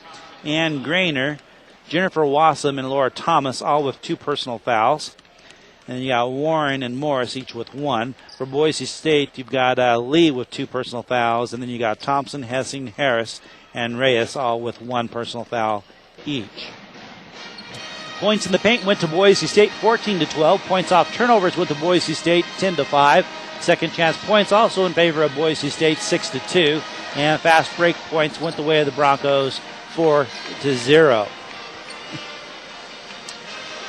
Ann Grainer, Jennifer Wassam, and Laura Thomas, all with 2 personal fouls. And you got Warren and Morris, each with 1. For Boise State, you've got Lee with 2 personal fouls, and then you got Thompson, Hessing, Harris, and Reyes, all with 1 personal foul each. Points in the paint went to Boise State, 14-12. Points off turnovers went to Boise State, 10-5. Second chance points also in favor of Boise State, 6-2. And fast break points went the way of the Broncos, 4-0.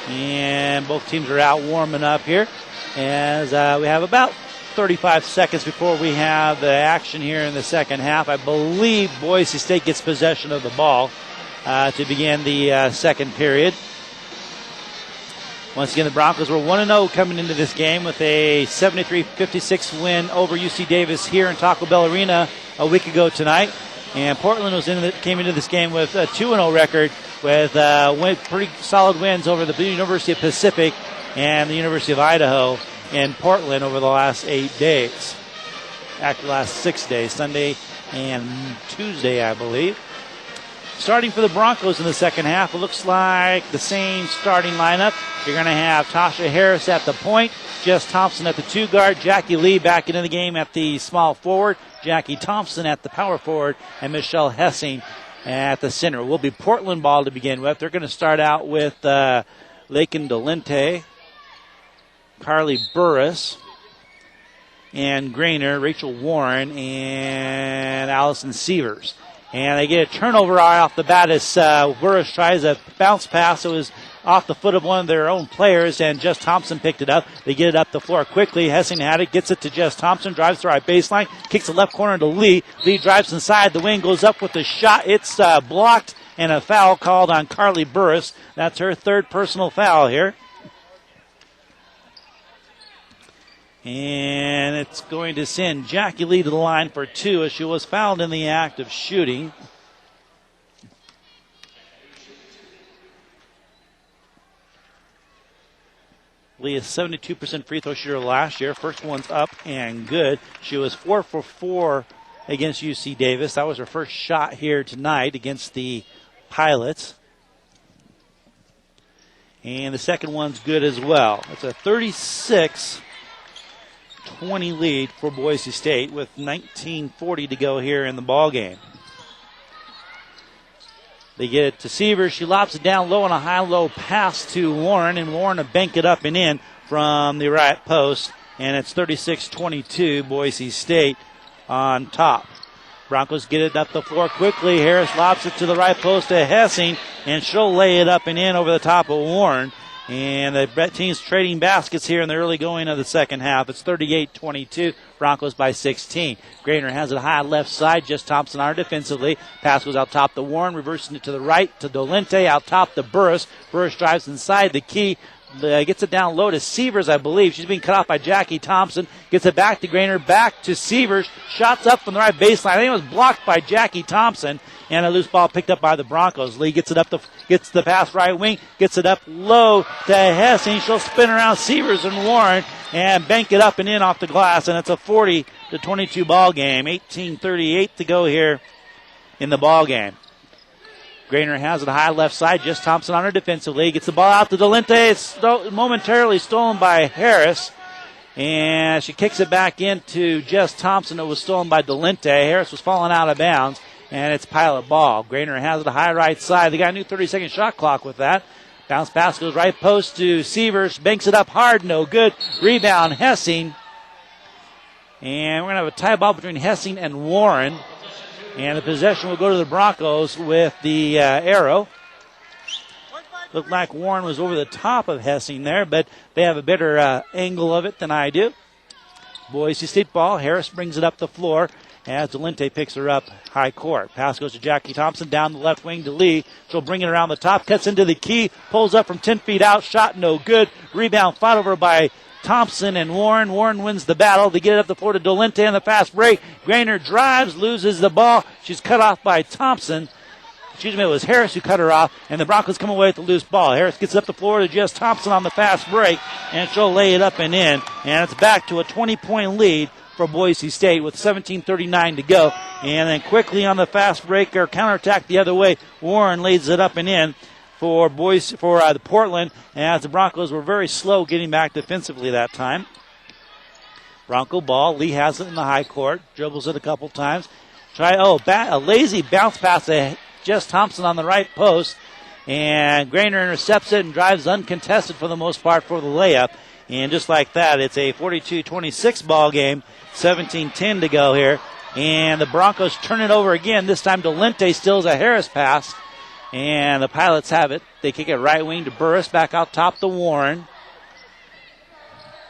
And both teams are out warming up here as we have about 35 seconds before we have the action here in the second half. I believe Boise State gets possession of the ball to begin the second period. Once again, the Broncos were 1-0 coming into this game with a 73-56 win over UC Davis here in Taco Bell Arena a week ago tonight. And Portland came into this game with a 2-0 record with pretty solid wins over the University of Pacific and the University of Idaho in Portland over the last 8 days. Actually, last 6 days, Sunday and Tuesday, I believe. Starting for the Broncos in the second half, it looks like the same starting lineup. You're going to have Tasha Harris at the point, Jess Thompson at the 2 guard, Jackie Lee back into the game at the small forward, Jackie Thompson at the power forward, and Michelle Hessing at the center. It will be Portland ball to begin with. They're going to start out with Lakin Dolente, Carly Burris, and Grainer, Rachel Warren, and Allison Sievers. And they get a turnover right off the bat as Burris tries a bounce pass. It was off the foot of one of their own players, and Jess Thompson picked it up. They get it up the floor quickly. Hessing had it, gets it to Jess Thompson, drives the right baseline, kicks the left corner to Lee. Lee drives inside the wing, goes up with the shot. It's blocked, and a foul called on Carly Burris. That's her 3rd personal foul here. And it's going to send Jackie Lee to the line for 2 as she was fouled in the act of shooting. Lee is 72% free throw shooter last year. First one's up and good. She was 4 for 4 against UC Davis. That was her first shot here tonight against the Pilots. And the second one's good as well. It's a 36-20 lead for Boise State with 19:40 to go here in the ball game. They get it to Sievers. She lobs it down low on a high-low pass to Warren, and Warren will bank it up and in from the right post. And it's 36-22, Boise State on top. Broncos get it up the floor quickly. Harris lobs it to the right post to Hessing, and she'll lay it up and in over the top of Warren. And the team's trading baskets here in the early going of the second half. It's 38-22, Broncos by 16. Grainer has it high left side. Just Thompson on her defensively. Pass goes out top to Warren, reversing it to the right to Dolente, out top to Burris. Burris drives inside the key. Gets it down low to Sievers, I believe. She's being cut off by Jackie Thompson. Gets it back to Grainer, back to Sievers. Shots up from the right baseline. I think it was blocked by Jackie Thompson. And a loose ball picked up by the Broncos. Lee gets the pass right wing, gets it up low to Hessing. She'll spin around Sievers and Warren and bank it up and in off the glass. And it's a 40-22 ball game. 18:38 to go here in the ball game. Grainer has it high left side. Just Thompson on her defensively. Gets the ball out to Dolente. It's momentarily stolen by Harris. And she kicks it back into Jess Thompson. It was stolen by Dolente. Harris was falling out of bounds. And it's pilot ball. Grainer has it high right side. They got a new 30-second shot clock with that. Bounce pass goes right post to Sievers. Banks it up hard. No good. Rebound Hessing. And we're going to have a tie ball between Hessing and Warren. And the possession will go to the Broncos with the arrow. Looked like Warren was over the top of Hessing there, but they have a better angle of it than I do. Boise State ball. Harris brings it up the floor as Dolente picks her up high court. Pass goes to Jackie Thompson down the left wing to Lee. She'll bring it around the top, cuts into the key, pulls up from 10 feet out. Shot no good. Rebound fought over by Thompson and Warren. Warren wins the battle. They get it up the floor to Dolente on the fast break. Grainer drives, loses the ball. She's cut off by Thompson. Excuse me, it was Harris who cut her off, and the Broncos come away with the loose ball. Harris gets up the floor to Jess Thompson on the fast break, and she'll lay it up and in. And it's back to a 20-point lead for Boise State with 17:39 to go. And then quickly on the fast break or counterattack the other way, Warren lays it up and in for the Portland, as the Broncos were very slow getting back defensively that time. Bronco ball. Lee has it in the high court. Dribbles it a couple times. A lazy bounce pass to Jess Thompson on the right post. And Grainer intercepts it and drives uncontested for the most part for the layup. And just like that, it's a 42-26 ball game. 17-10 to go here. And the Broncos turn it over again. This time Dolente steals a Harris pass. And the Pilots have it. They kick it right wing to Burris, back out top to Warren.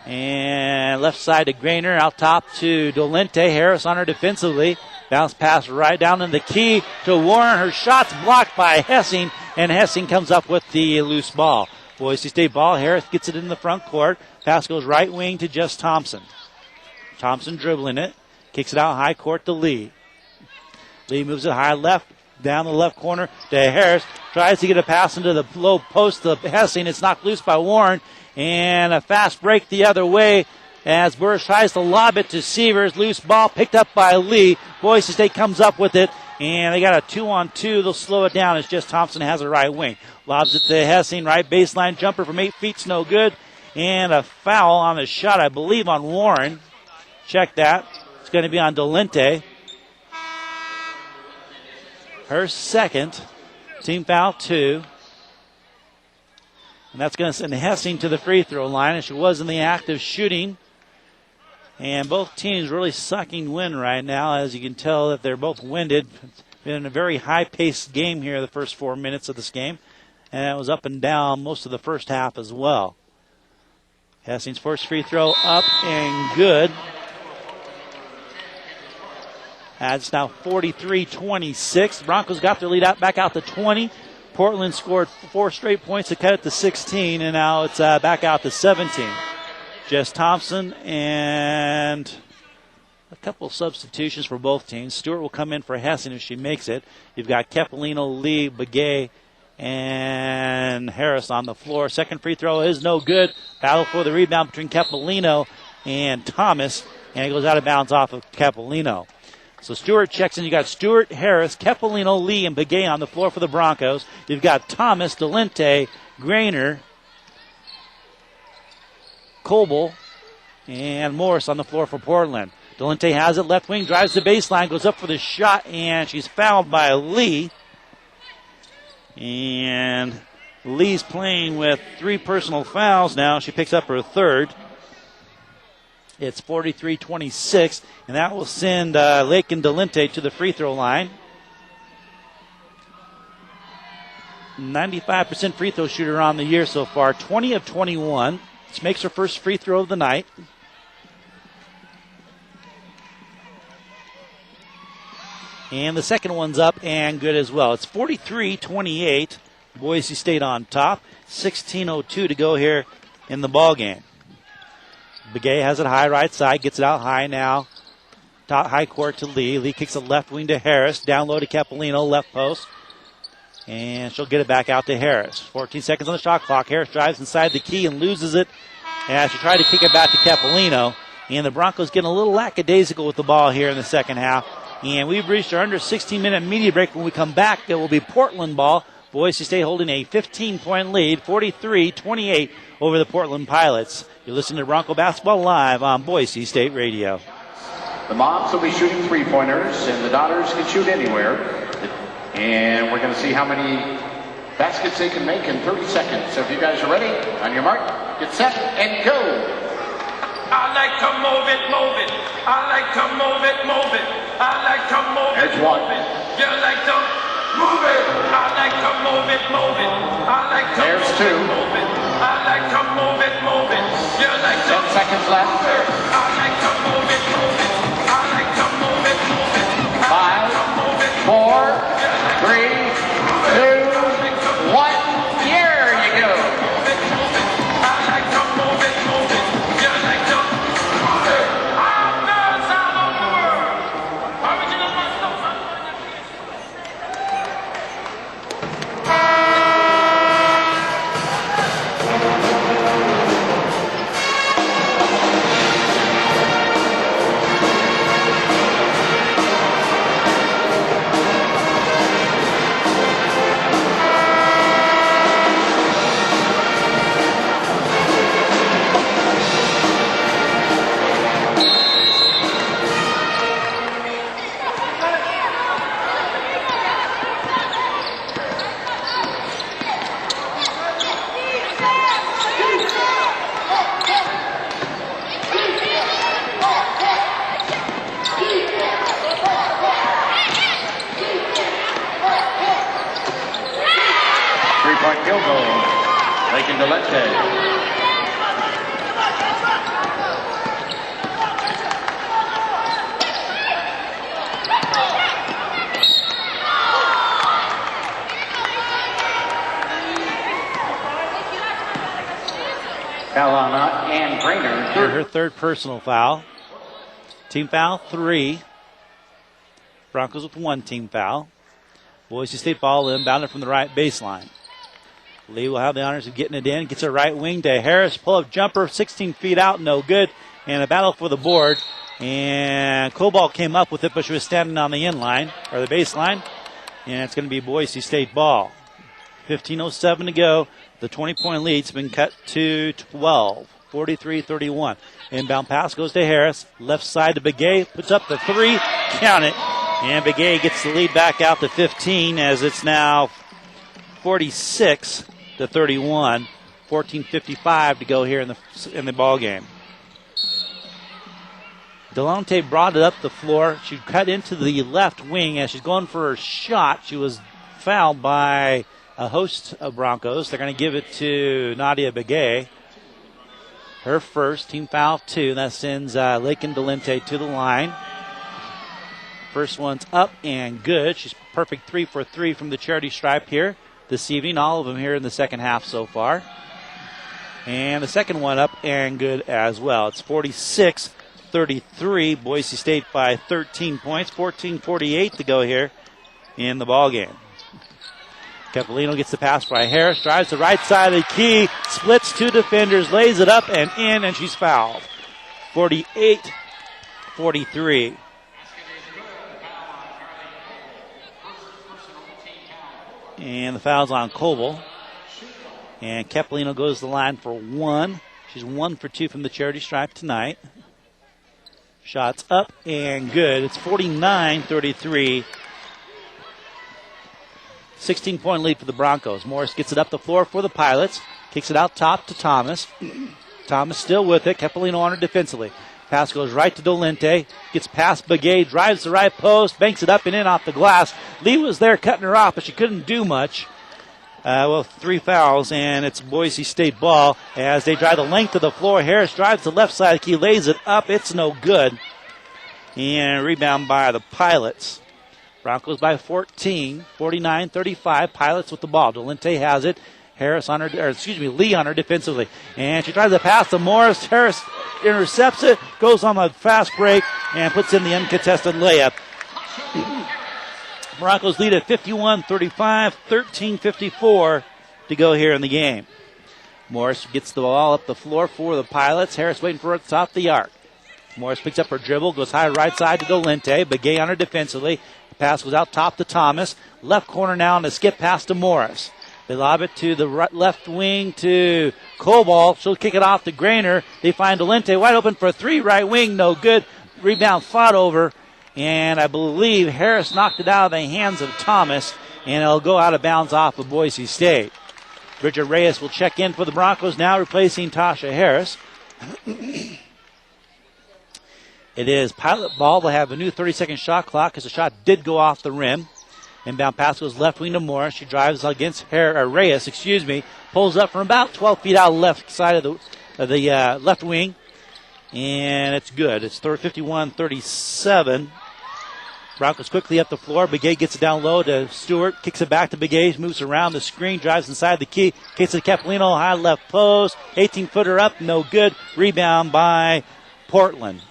And left side to Grainer, out top to Dolente. Harris on her defensively. Bounce pass right down in the key to Warren. Her shot's blocked by Hessing, and Hessing comes up with the loose ball. Boise State ball. Harris gets it in the front court. Pass goes right wing to Jess Thompson. Thompson dribbling it. Kicks it out high court to Lee. Lee moves it high left. Down the left corner to Harris. Tries to get a pass into the low post to Hessing. It's knocked loose by Warren. And a fast break the other way as Burris tries to lob it to Sievers. Loose ball picked up by Lee. Boise State comes up with it. And they got a 2-on-2. They'll slow it down as Jess Thompson has a right wing. Lobs it to Hessing. Right baseline jumper from 8 feet's no good. And a foul on the shot, I believe, on Warren. Check that. It's going to be on Dolente. Her second. Team foul 2. And that's going to send Hessing to the free throw line. And she was in the act of shooting. And both teams really sucking wind right now. As you can tell that they're both winded. It's been a very high-paced game here the first 4 minutes of this game. And it was up and down most of the first half as well. Hessing's first free throw up and good. It's now 43-26. Broncos got their lead back out to 20. Portland scored 4 straight points to cut it to 16, and now it's back out to 17. Jess Thompson and a couple substitutions for both teams. Stewart will come in for Hessing if she makes it. You've got Kepolino, Lee, Begay, and Harris on the floor. Second free throw is no good. Battle for the rebound between Kepolino and Thomas, and it goes out of bounds off of Kepolino. So Stewart checks in. You got Stewart, Harris, Kepolino, Lee, and Begay on the floor for the Broncos. You've got Thomas, Dolente, Grainer, Coble and Morris on the floor for Portland. Delente has it, left wing, drives the baseline, goes up for the shot, and she's fouled by Lee. And Lee's playing with 3 personal fouls now. She picks up her third. It's 43-26, and that will send Lakin Delente to the free throw line. 95% free throw shooter on the year so far, 20 of 21. She makes her first free throw of the night. And the second one's up and good as well. It's 43-28. Boise State on top. 16:02 to go here in the ball game. Begay has it high right side, gets it out high now. Top high court to Lee. Lee kicks it left wing to Harris. Down low to Capolino, left post. And she'll get it back out to Harris. 14 seconds on the shot clock. Harris drives inside the key and loses it as she tried to kick it back to Capolino. And the Broncos getting a little lackadaisical with the ball here in the second half. And we've reached our under 16-minute media break. When we come back, it will be Portland ball. Boise State holding a 15-point lead, 43-28 over the Portland Pilots. You're listening to Bronco Basketball live on Boise State Radio. The moms will be shooting 3-pointers, and the daughters can shoot anywhere. And we're going to see how many baskets they can make in 30 seconds. So if you guys are ready, on your mark, get set, and go. I like to move it, move it. I like to move it, move it. I like to move it, There's one. move it. You like to move it. I like to move it, move it. I like to There's move two. it, move it. I like to move it, move it. You like to 10 seconds left. I like to move it, move it. I like to move it, move it. I like to move it. 5, 4, 3, 2, 1. Here you go. I like to move it, move it. You like to move it. I'm nerds all over the world. Original Master. 3-point field goal. Lakin Delente. Foul on Ann Grainer. Her third personal foul. Team foul 3. Broncos with 1 team foul. Boise State ball inbounded from the right baseline. Lee will have the honors of getting it in. Gets a right wing to Harris. Pull-up jumper, 16 feet out, no good. And a battle for the board. And Cobalt came up with it, but she was standing on the inline, or the baseline. And it's going to be Boise State ball. 15:07 to go. The 20-point lead's been cut to 12. 43-31. Inbound pass goes to Harris. Left side to Begay. Puts up the 3. Count it. And Begay gets the lead back out to 15 as it's now 46-31. 14:55 to go here in the ball game. Delonte brought it up the floor. She cut into the left wing as she's going for her shot. She was fouled by a host of Broncos. They're going to give it to Nadia Begay. Her first, team foul 2. That sends Lakin Delente to the line. First one's up and good. She's perfect 3 for 3 from the charity stripe here this evening. All of them here in the second half so far. And the second one up and good as well. It's 46-33. Boise State by 13 points. 14:48 to go here in the ball game. Capolino gets the pass by Harris. Drives the right side of the key. Splits 2 defenders. Lays it up and in, and she's fouled. 48-43. And the foul's on Coble. And Capolino goes to the line for 1. She's 1 for 2 from the charity stripe tonight. Shots up and good. It's 49-33. 16-point lead for the Broncos. Morris gets it up the floor for the Pilots. Kicks it out top to Thomas. Thomas still with it. Capolino on her defensively. Pass goes right to Dolente. Gets past Begay. Drives the right post. Banks it up and in off the glass. Lee was there cutting her off, but she couldn't do much. 3 fouls, and it's Boise State ball as they drive the length of the floor. Harris drives the left side. He lays it up. It's no good. And rebound by the Pilots. Broncos by 14, 49-35. Pilots with the ball. Dolente has it. Lee on her defensively. And she tries to pass to Morris. Harris intercepts it, goes on a fast break, and puts in the uncontested layup. Broncos lead at 51-35, 13:54 to go here in the game. Morris gets the ball up the floor for the Pilots. Harris waiting for it top the arc. Morris picks up her dribble, goes high right side to Dolente. Begay on her defensively. The pass goes out top to Thomas. Left corner now and a skip pass to Morris. They lob it to the left wing to Cobalt. She'll kick it off to Grainer. They find Dolente wide open for a 3 right wing. No good. Rebound fought over. And I believe Harris knocked it out of the hands of Thomas. And it'll go out of bounds off of Boise State. Bridget Reyes will check in for the Broncos now, replacing Tasha Harris. It is Pilot ball. They'll have a new 30-second shot clock because the shot did go off the rim. Inbound pass goes left wing to Morris. She drives against Reyes, pulls up from about 12 feet out left side of the left wing. And it's good. It's 51-37. Broncos quickly up the floor. Begay gets it down low to Stewart. Kicks it back to Begay. Moves around the screen. Drives inside the key. Kicks it to Capolino. High left post. 18-footer up. No good. Rebound by Portland.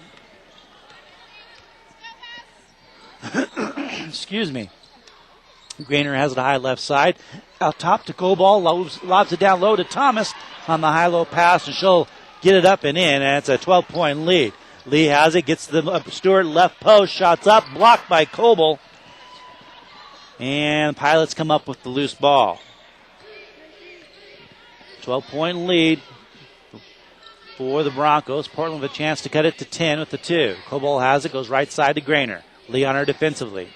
Excuse me. Grainer has it high left side. Out top to Cobalt. Lobs it down low to Thomas on the high-low pass, and she'll get it up and in, and it's a 12-point lead. Lee has it, gets the Stewart left post, shots up, blocked by Coble. And Pilots come up with the loose ball. 12-point lead for the Broncos. Portland with a chance to cut it to 10 with the 2. Coble has it, goes right side to Grainer. Lee on her defensively.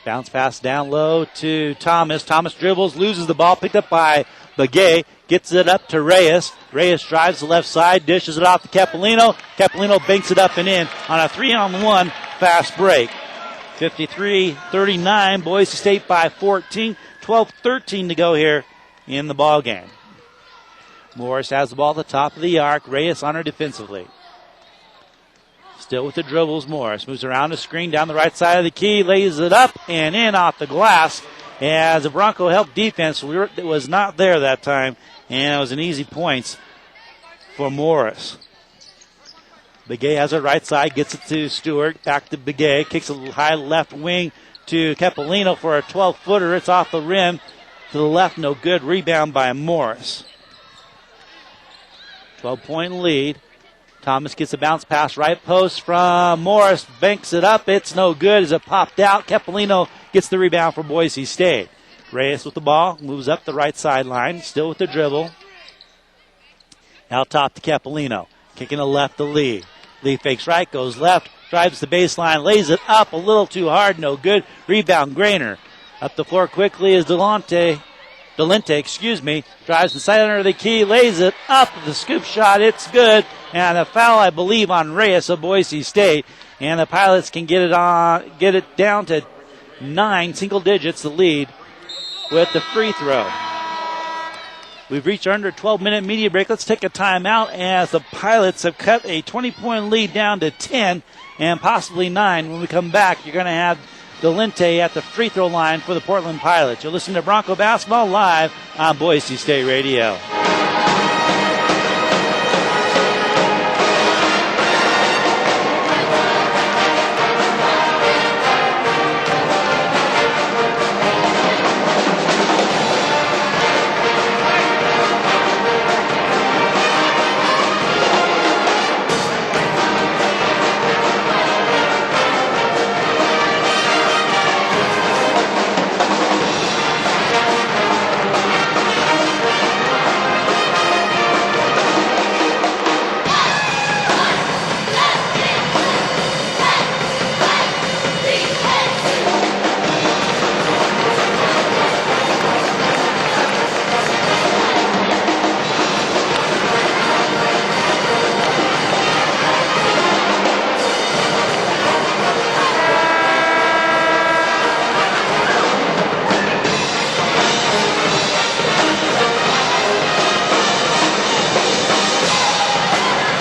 Bounce pass down low to Thomas. Thomas dribbles, loses the ball, picked up by Begay. Gets it up to Reyes. Reyes drives the left side, dishes it off to Capolino. Capolino banks it up and in on a 3-on-1 fast break. 53-39, Boise State by 14. 12-13 to go here in the ball game. Morris has the ball at the top of the arc. Reyes on her defensively. Still with the dribbles, Morris moves around the screen down the right side of the key, lays it up and in off the glass. As the Bronco help defense was not there that time, and it was an easy points for Morris. Begay has it right side, gets it to Stewart, back to Begay, kicks a high left wing to Capolino for a 12-footer. It's off the rim to the left, no good. Rebound by Morris. 12-point lead. Thomas gets a bounce pass right post from Morris. Banks it up. It's no good as it popped out. Capolino gets the rebound for Boise State. Reyes with the ball. Moves up the right sideline. Still with the dribble. Out top to Capolino. Kicking the left to Lee. Lee fakes right. Goes left. Drives the baseline. Lays it up a little too hard. No good. Rebound Grainer. Up the floor quickly is Dolente, drives inside under the key, lays it up, the scoop shot, it's good, and a foul, I believe, on Reyes of Boise State, and the Pilots can get it down to 9, single digits, the lead with the free throw. We've reached our under 12-minute media break. Let's take a timeout as the Pilots have cut a 20-point lead down to 10 and possibly 9. When we come back, you're going to have Dolente at the free throw line for the Portland Pilots. You're listening to Bronco Basketball live on Boise State Radio.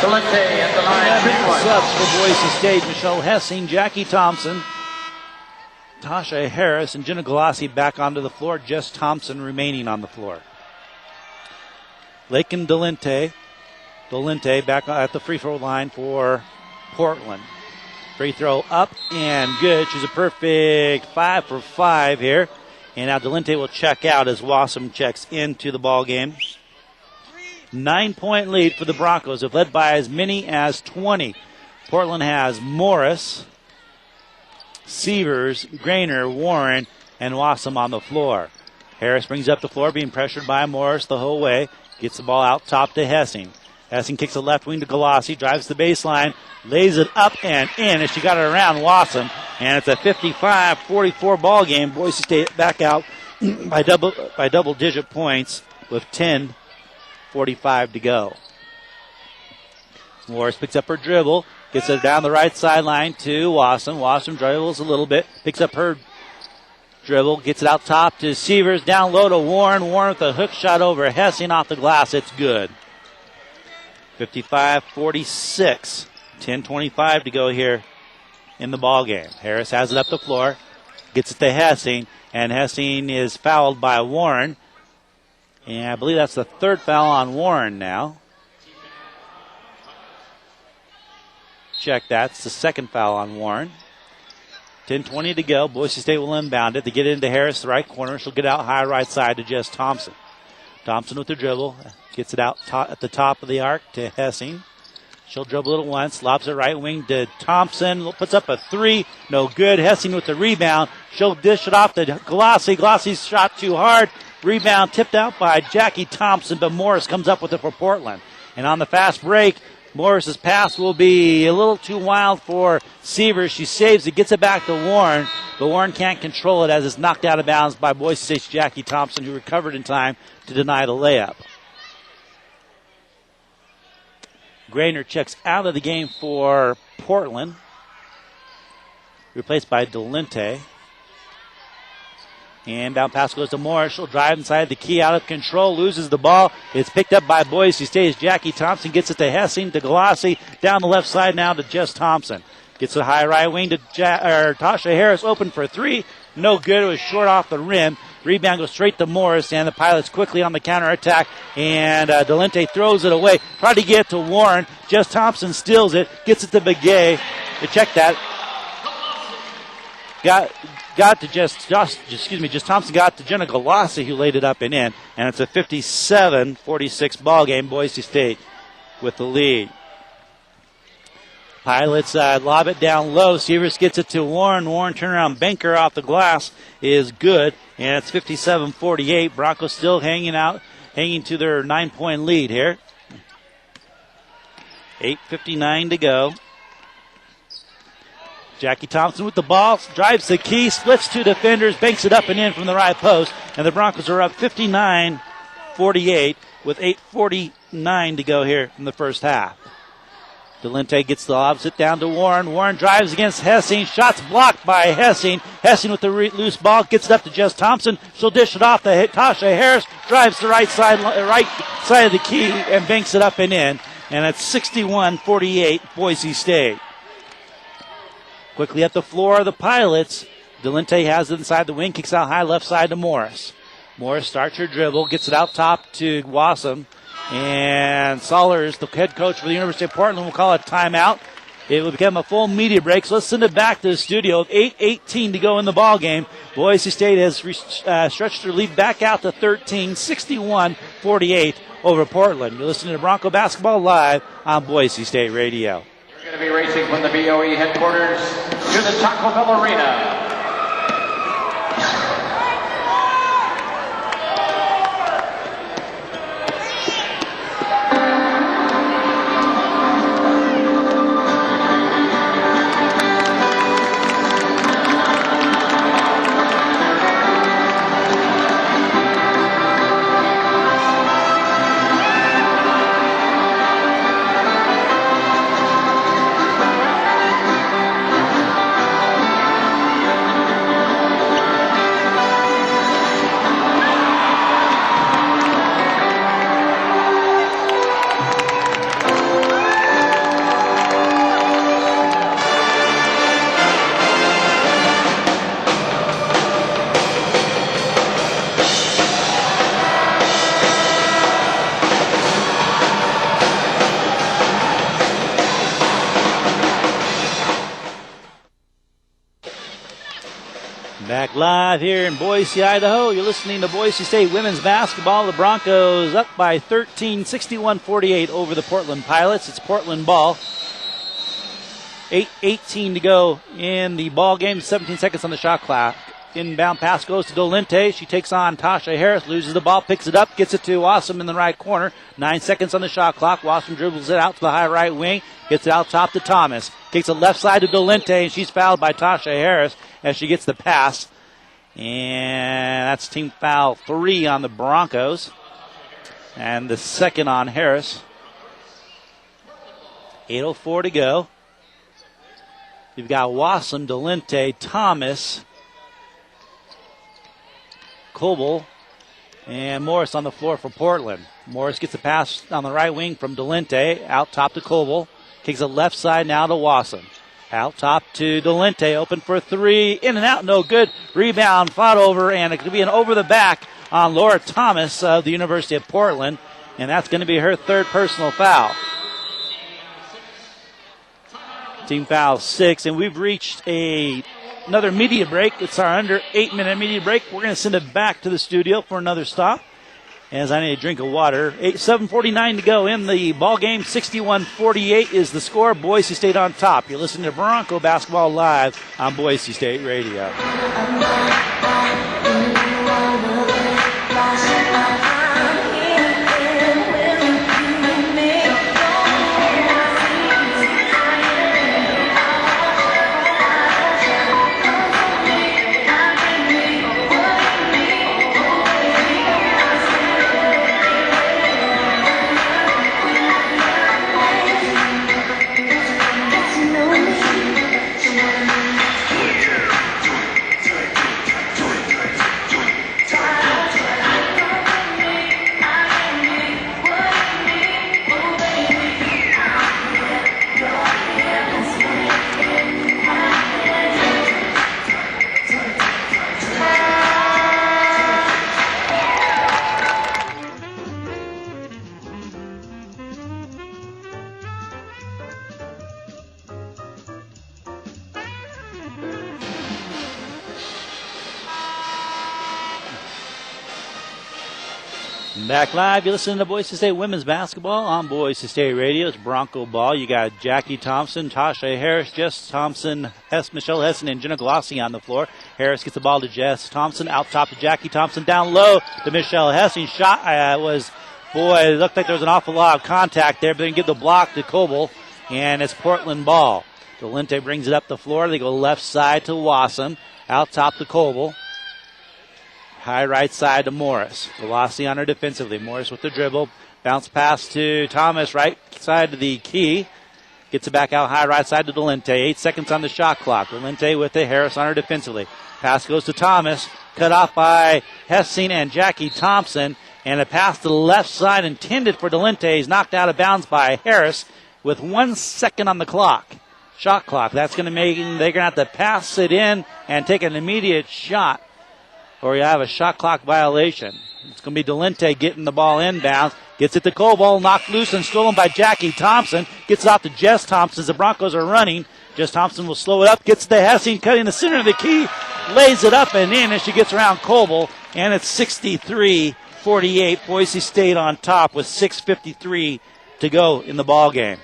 Delente at the line, 2 points. Subs for Boise State: Michelle Hessing, Jackie Thompson, Tasha Harris, and Jenna Galassi back onto the floor. Jess Thompson remaining on the floor. Lakin Delente back at the free throw line for Portland. Free throw up and good. She's a perfect 5 for 5 here. And now Delente will check out as Wassum checks into the ball game. 9-point lead for the Broncos. They've led by as many as 20. Portland has Morris, Severs, Grainer, Warren, and Wassum on the floor. Harris brings up the floor, being pressured by Morris the whole way. Gets the ball out top to Hessing. Hessing kicks the left wing to Galassi, drives the baseline, lays it up and in as she got it around Wassum. And it's a 55-44 ball game. Boise State back out by double-digit points with 10:45 to go. Morris picks up her dribble, gets it down the right sideline to Wassum. Wassum dribbles a little bit, picks up her dribble, gets it out top to Severs, down low to Warren. Warren with a hook shot over Hessing off the glass. It's good. 55-46. 10:25 to go here in the ball game. Harris has it up the floor, gets it to Hessing, and Hessing is fouled by Warren. And I believe that's the third foul on Warren now. Check that. It's the second foul on Warren. 10:20 to go. Boise State will inbound it. They get into Harris, the right corner. She'll get out high right side to Jess Thompson. Thompson with the dribble. Gets it out at the top of the arc to Hessing. She'll dribble it once. Lobs it right wing to Thompson. Puts up a three. No good. Hessing with the rebound. She'll dish it off to Galassi. Galassi's shot too hard. Rebound tipped out by Jackie Thompson, but Morris comes up with it for Portland. And on the fast break, Morris's pass will be a little too wild for Severs. She saves it, gets it back to Warren, but Warren can't control it as it's knocked out of bounds by Boise State's Jackie Thompson, who recovered in time to deny the layup. Grainer checks out of the game for Portland, replaced by Delente. And down pass goes to Morris. She'll drive inside the key, out of control, loses the ball. It's picked up by Boise State as Jackie Thompson gets it to Hessing, to Galassi, down the left side now to Jess Thompson. Gets a high right wing to Tasha Harris, open for three. No good. It was short off the rim. Rebound goes straight to Morris, and the Pilots quickly on the counterattack. And Delente throws it away. Tried to get it to Warren. Jess Thompson steals it, gets it to Begay. Check that. Got to Jess Thompson got to Jenna Galassi, who laid it up and in. And it's a 57-46 ball game. Boise State with the lead. Pilots lob it down low. Severs gets it to Warren. Warren turnaround banker off the glass is good. And it's 57-48. Broncos still hanging to their 9-point lead here. 8:59 to go. Jackie Thompson with the ball, drives the key, splits two defenders, banks it up and in from the right post, and the Broncos are up 59-48 with 8:49 to go here in the first half. Delente gets the lobs it down to Warren. Warren drives against Hessing. Shots blocked by Hessing. Hessing with the loose ball, gets it up to Jess Thompson. She'll dish it off to Tasha Harris. Drives the right side of the key and banks it up and in. And it's 61-48 Boise State. Quickly up the floor of the Pilots. Delente has it inside the wing, kicks out high left side to Morris. Morris starts her dribble, gets it out top to Wassum. And Sollers, the head coach for the University of Portland, will call a timeout. It will become a full media break, so let's send it back to the studio. 8:18 to go in the ball game. Boise State has stretched their lead back out to 13, 61-48 over Portland. You're listening to Bronco Basketball live on Boise State Radio. We're going to be racing from the BOE headquarters to the Taco Bell Arena. Back live here in Boise, Idaho. You're listening to Boise State women's basketball. The Broncos up by 13, 61-48 over the Portland Pilots. It's Portland ball. 8:18 to go in the ball game. 17 seconds on the shot clock. Inbound pass goes to Dolente. She takes on Tasha Harris, loses the ball, picks it up, gets it to Awesome in the right corner. 9 seconds on the shot clock. Awesome dribbles it out to the high right wing, gets it out top to Thomas. Kicks it left side to Dolente, and she's fouled by Tasha Harris as she gets the pass. And that's team foul 3 on the Broncos. And the second on Harris. 8:04 to go. We've got Wasson, Dolente, Thomas, Coble, and Morris on the floor for Portland. Morris gets a pass on the right wing from Dolente, out top to Coble. Kicks it left side now to Wasson. Out top to Dolente, open for 3, in and out, no good. Rebound, fought over, and it could be an over the back on Laura Thomas of the University of Portland, and that's going to be her third personal foul. Team foul 6, and we've reached another media break. It's our under 8-minute media break. We're going to send it back to the studio for another stop, as I need a drink of water. 7:49 to go in the ball game. 61-48 is the score. Boise State on top. You're listening to Bronco Basketball live on Boise State Radio. Back live, you're listening to Boise State women's basketball on Boise State Radio. It's Bronco ball. You got Jackie Thompson, Tasha Harris, Jess Thompson, Michelle Hessen, and Jenna Glossi on the floor. Harris gets the ball to Jess Thompson, out top to Jackie Thompson, down low to Michelle Hessen. Shot it looked like there was an awful lot of contact there, but then give the block to Coble, and it's Portland ball. Dolente brings it up the floor. They go left side to Wasson, out top to Coble. High right side to Morris. Velocity on her defensively. Morris with the dribble. Bounce pass to Thomas, right side to the key. Gets it back out high right side to Dolente. 8 seconds on the shot clock. Dolente with the Harris on her defensively. Pass goes to Thomas. Cut off by Hessing and Jackie Thompson. And a pass to the left side intended for Dolente is knocked out of bounds by Harris with 1 second on the clock. Shot clock. That's going to make they're going to have to pass it in and take an immediate shot, or you have a shot clock violation. It's going to be Dolente getting the ball inbounds. Gets it to Coble, knocked loose and stolen by Jackie Thompson. Gets it off to Jess Thompson as the Broncos are running. Jess Thompson will slow it up. Gets to Hessing, cutting the center of the key. Lays it up and in as she gets around Coble. And it's 63-48. Boise State on top with 6:53 to go in the ball game.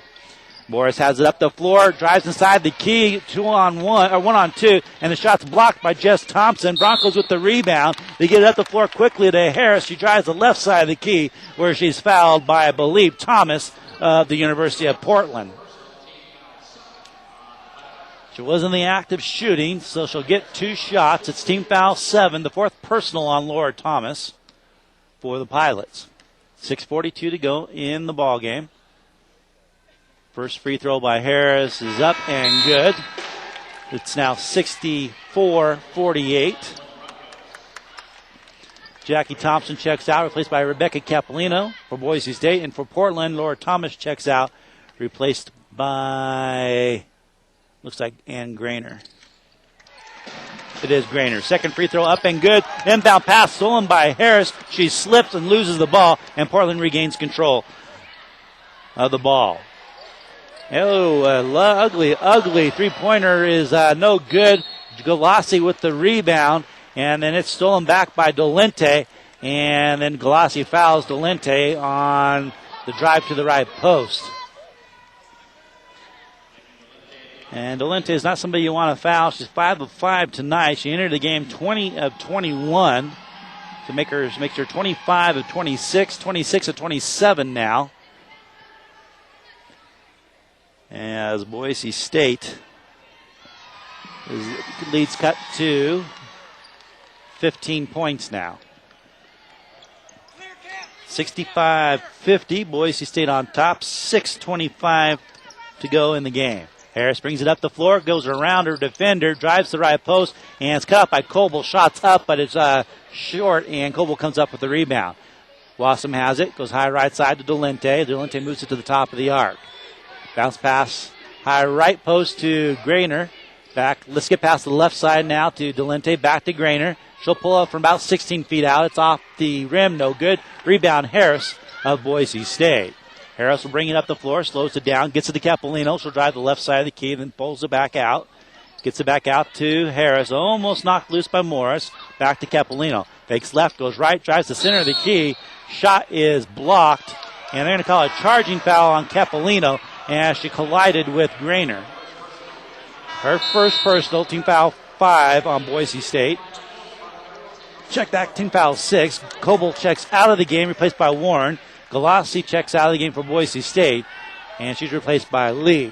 Morris has it up the floor, drives inside the key, 1-on-2, and the shot's blocked by Jess Thompson. Broncos with the rebound. They get it up the floor quickly to Harris. She drives the left side of the key, where she's fouled by, I believe, Thomas of the University of Portland. She was in the act of shooting, so she'll get 2 shots. It's team foul 7, the 4th personal on Laura Thomas for the Pilots. 6:42 to go in the ball game. First free throw by Harris is up and good. It's now 64-48. Jackie Thompson checks out, replaced by Rebecca Capolino for Boise State. And for Portland, Laura Thomas checks out, replaced by, looks like Ann Grainer. It is Grainer. Second free throw up and good. Inbound pass stolen by Harris. She slips and loses the ball, and Portland regains control of the ball. Oh, ugly three-pointer is no good. Galassi with the rebound, and then it's stolen back by Dolente, and then Galassi fouls Dolente on the drive to the right post. And Dolente is not somebody you want to foul. She's 5 of 5 tonight. She entered the game 20 of 21 to makes her 25 of 26, 26 of 27 now. As Boise State leads cut to 15 points now. 65-50, Boise State on top, 6:25 to go in the game. Harris brings it up the floor, goes around her defender, drives the right post, and it's cut by Coble. Shots up, but it's short, and Coble comes up with the rebound. Wassam has it, goes high right side to Dolente. Dolente moves it to the top of the arc. Bounce pass, high right post to Grainer. Back, let's get past the left side now to Dolente, back to Grainer. She'll pull up from about 16 feet out. It's off the rim, no good. Rebound Harris of Boise State. Harris will bring it up the floor, slows it down, gets it to Capolino. She'll drive the left side of the key, then pulls it back out. Gets it back out to Harris. Almost knocked loose by Morris. Back to Capolino. Fakes left, goes right, drives the center of the key. Shot is blocked, and they're going to call a charging foul on Capolino as she collided with Grainer. Her first personal, team foul 5 on Boise State. Check back, team foul 6. Coble checks out of the game, replaced by Warren. Galassi checks out of the game for Boise State, and she's replaced by Lee.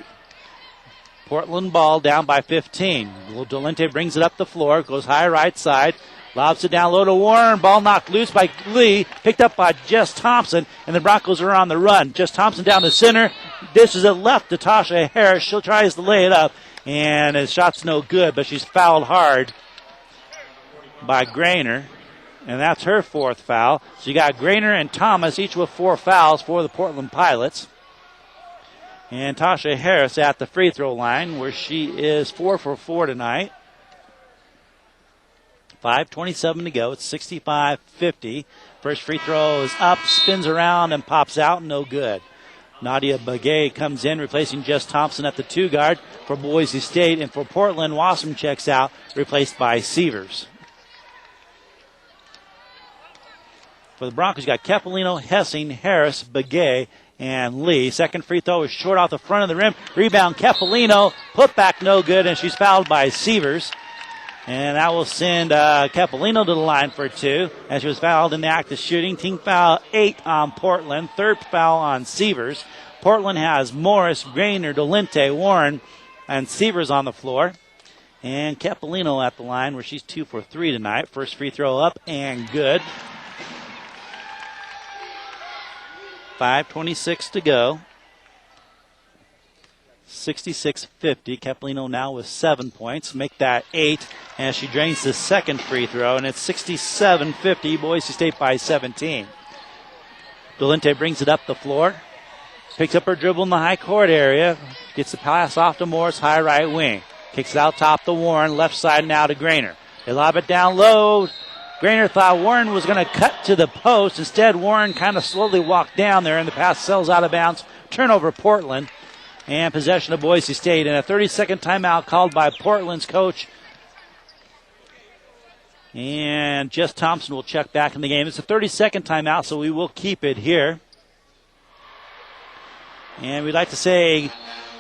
Portland ball down by 15. Dolente brings it up the floor, goes high right side, lobs it down low to Warren. Ball knocked loose by Lee, picked up by Jess Thompson, and the Broncos are on the run. Jess Thompson down the center, dishes it left to Tasha Harris. She tries to lay it up, and the shot's no good, but she's fouled hard by Grainer. And that's her 4th foul. So you got Grainer and Thomas, each with 4 fouls for the Portland Pilots. And Tasha Harris at the free throw line, where she is 4 for 4 tonight. 5:27 to go. It's 65-50. First free throw is up, spins around, and pops out. No good. Nadia Begay comes in, replacing Jess Thompson at the 2 guard for Boise State. And for Portland, Wassam checks out, replaced by Sievers. For the Broncos, you got Capolino, Hessing, Harris, Begay, and Lee. Second free throw is short off the front of the rim. Rebound, Capolino. Put back no good, and she's fouled by Sievers. And that will send Capolino to the line for 2, as she was fouled in the act of shooting. Team foul 8 on Portland. 3rd foul on Sievers. Portland has Morris, Grainer, Dolente, Warren, and Sievers on the floor. And Capolino at the line, where she's 2 for 3 tonight. First free throw up and good. 5:26 to go. 66-50. Capolino now with 7 points. Make that 8 as she drains the second free throw. And it's 67-50. Boise State by 17. Dolente brings it up the floor. Picks up her dribble in the high court area. Gets the pass off to Morris, high right wing. Kicks it out top to Warren. Left side now to Grainer. They lob it down low. Grainer thought Warren was going to cut to the post. Instead, Warren kind of slowly walked down there, and the pass sails out of bounds. Turnover, Portland. And possession of Boise State. And a 30-second timeout called by Portland's coach. And Jess Thompson will check back in the game. It's a 30-second timeout, so we will keep it here. And we'd like to say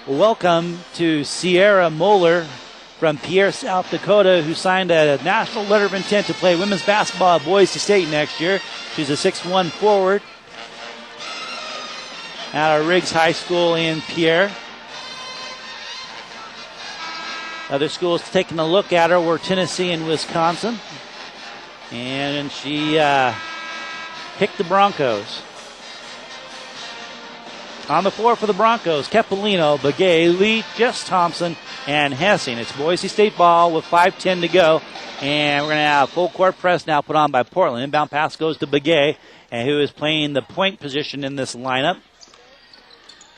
welcome to Sierra Moeller from Pierre, South Dakota, who signed a national letter of intent to play women's basketball at Boise State next year. She's a 6'1 forward out of Riggs High School in Pierre. Other schools taking a look at her were Tennessee and Wisconsin. And she picked the Broncos. On the floor for the Broncos, Capolino, Begay, Lee, Jess Thompson, and Hessing. It's Boise State ball with 5:10 to go. And we're going to have full court press now put on by Portland. Inbound pass goes to Begay, and who is playing the point position in this lineup.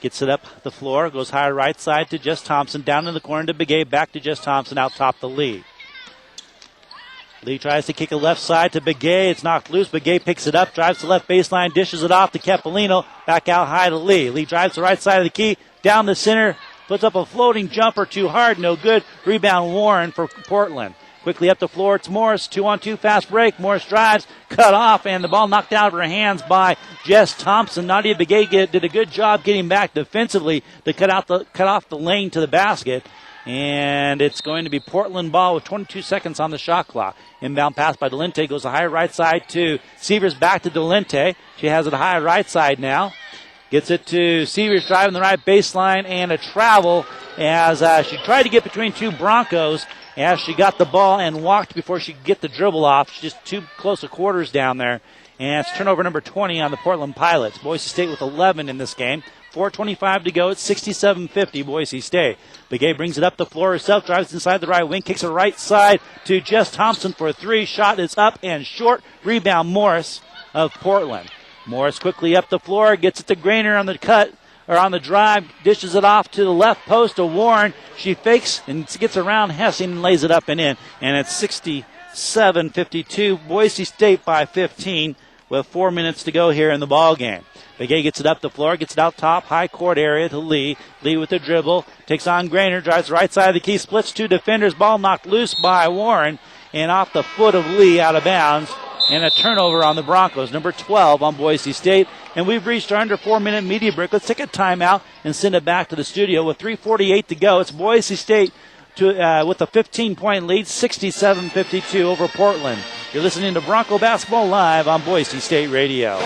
Gets it up the floor, goes high right side to Jess Thompson, down in the corner to Begay, back to Jess Thompson, out top the Lee. Lee tries to kick it left side to Begay. It's knocked loose. Begay picks it up, drives to left baseline, dishes it off to Capolino. Back out high to Lee. Lee drives the right side of the key, down the center, puts up a floating jumper too hard, no good. Rebound Warren for Portland. Quickly up the floor, it's Morris. 2-on-2 fast break. Morris drives, cut off, and the ball knocked out of her hands by Jess Thompson. Nadia Begay did a good job getting back defensively to cut off the lane to the basket. And it's going to be Portland ball with 22 seconds on the shot clock. Inbound pass by Delente goes to high right side to Severs, back to Delente. She has it high right side now. Gets it to Severs, driving the right baseline, and a travel as she tried to get between two Broncos as she got the ball and walked before she could get the dribble off. She's just too close to quarters down there. And it's turnover number 20 on the Portland Pilots. Boise State with 11 in this game. 4:25 to go. It's 67-50 Boise State. Begay brings it up the floor herself, drives inside the right wing, kicks it right side to Jess Thompson for a three. Shot is up and short. Rebound Morris of Portland. Morris quickly up the floor, gets it to Grainer on the cut, or on the drive, dishes it off to the left post to Warren. She fakes and gets around Hessing and lays it up and in. And it's 67-52, Boise State by 15 with 4 minutes to go here in the ball game. Begay gets it up the floor, gets it out top, high court area to Lee. Lee with the dribble, takes on Grainer, drives right side of the key, splits two defenders, ball knocked loose by Warren, and off the foot of Lee, out of bounds. And a turnover on the Broncos, number 12 on Boise State. And we've reached our under 4-minute media break. Let's take a timeout and send it back to the studio with 3:48 to go. It's Boise State with a 15-point lead, 67-52 over Portland. You're listening to Bronco Basketball Live on Boise State Radio.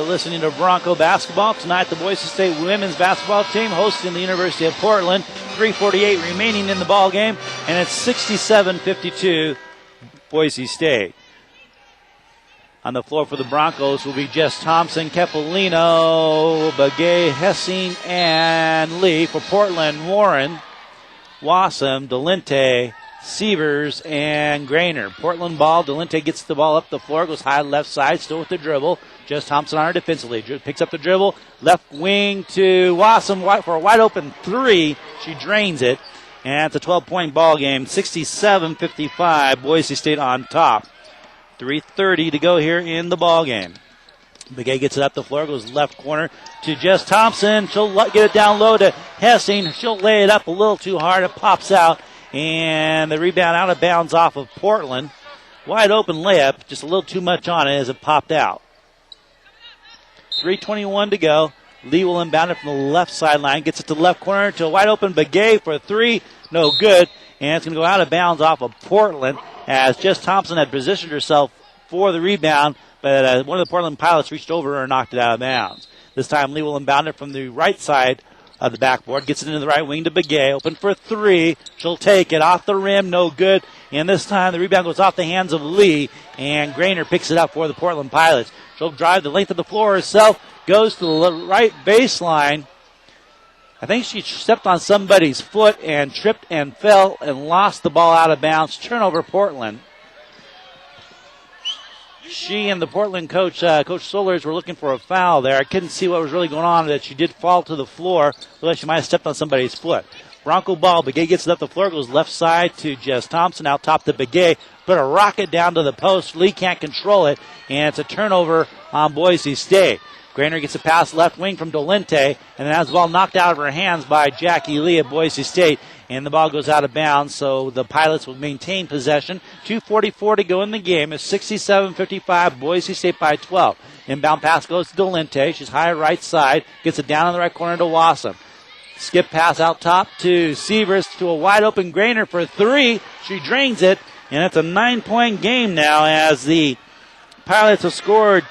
Listening to Bronco basketball tonight. The Boise State women's basketball team hosting the University of Portland. 3:48 remaining in the ball game, and it's 67-52 Boise State. On the floor for the Broncos will be Jess Thompson, Kepolino, Begay, Hessing, and Lee. For Portland, Warren, Wassam, Delente, Severs, and Grainer. Portland ball. Delente gets the ball up the floor, goes high left side, still with the dribble. Jess Thompson on her defensively. Picks up the dribble. Left wing to Wassam for a wide open three. She drains it. And it's a 12-point ball game. 67-55. Boise State on top. 3:30 to go here in the ball game. Begay gets it up the floor, goes left corner to Jess Thompson. She'll get it down low to Hessing. She'll lay it up a little too hard. It pops out. And the rebound out of bounds off of Portland. Wide open layup. Just a little too much on it as it popped out. 3:21 to go. Lee will inbound it from the left sideline. Gets it to the left corner to a wide open Begay for a three. No good. And it's going to go out of bounds off of Portland as Jess Thompson had positioned herself for the rebound, but one of the Portland Pilots reached over her and knocked it out of bounds. This time Lee will inbound it from the right side of the backboard. Gets it into the right wing to Begay. Open for three. She'll take it off the rim. No good. And this time the rebound goes off the hands of Lee, and Grainer picks it up for the Portland Pilots. She'll drive the length of the floor herself. Goes to the right baseline. I think she stepped on somebody's foot and tripped and fell and lost the ball out of bounds. Turnover Portland. She and the Portland coach, Coach Solers, were looking for a foul there. I couldn't see what was really going on, that she did fall to the floor. Looked like she might have stepped on somebody's foot. Bronco ball. Begay gets it up the floor, goes left side to Jess Thompson, out top to Begay. Put a rocket down to the post. Lee can't control it, and it's a turnover on Boise State. Grainer gets a pass left wing from Delente, and then has the ball knocked out of her hands by Jackie Lee at Boise State, and the ball goes out of bounds, so the Pilots will maintain possession. 2:44 to go in the game. It's 67-55, Boise State by 12. Inbound pass goes to Delente. She's high right side, gets it down in the right corner to Wassam. Skip pass out top to Severs to a wide open Grainer for three. She drains it, and it's a 9-point game now as the Pilots have scored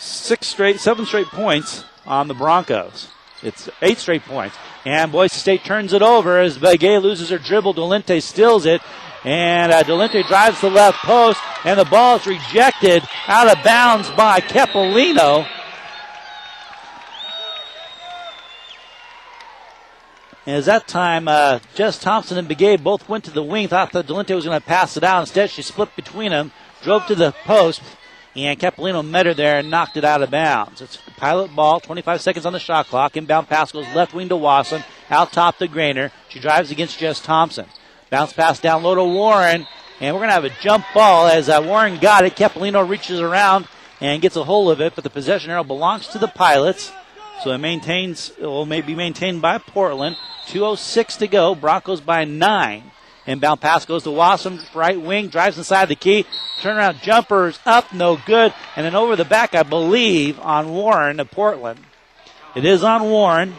7 straight points on the Broncos. It's 8 straight points. And Boise State turns it over as Begay loses her dribble. Dolente steals it. And Dolente drives the left post. And the ball is rejected out of bounds by Kepolino. And as that time, Jess Thompson and Begay both went to the wing. Thought that Dolente was going to pass it out. Instead, she split between them. Drove to the post. And Kepolino met her there and knocked it out of bounds. It's a Pilot ball, 25 seconds on the shot clock. Inbound pass goes left wing to Wasson. Out top to Grainer. She drives against Jess Thompson. Bounce pass down low to Warren. And we're going to have a jump ball as Warren got it. Kepolino reaches around and gets a hold of it. But the possession arrow belongs to the Pilots. So it will maybe maintained by Portland. 2:06 to go. Broncos by 9. Inbound pass goes to Wasson, right wing, drives inside the key. Turnaround jumpers up, no good. And then over the back, I believe, on Warren of Portland. It is on Warren.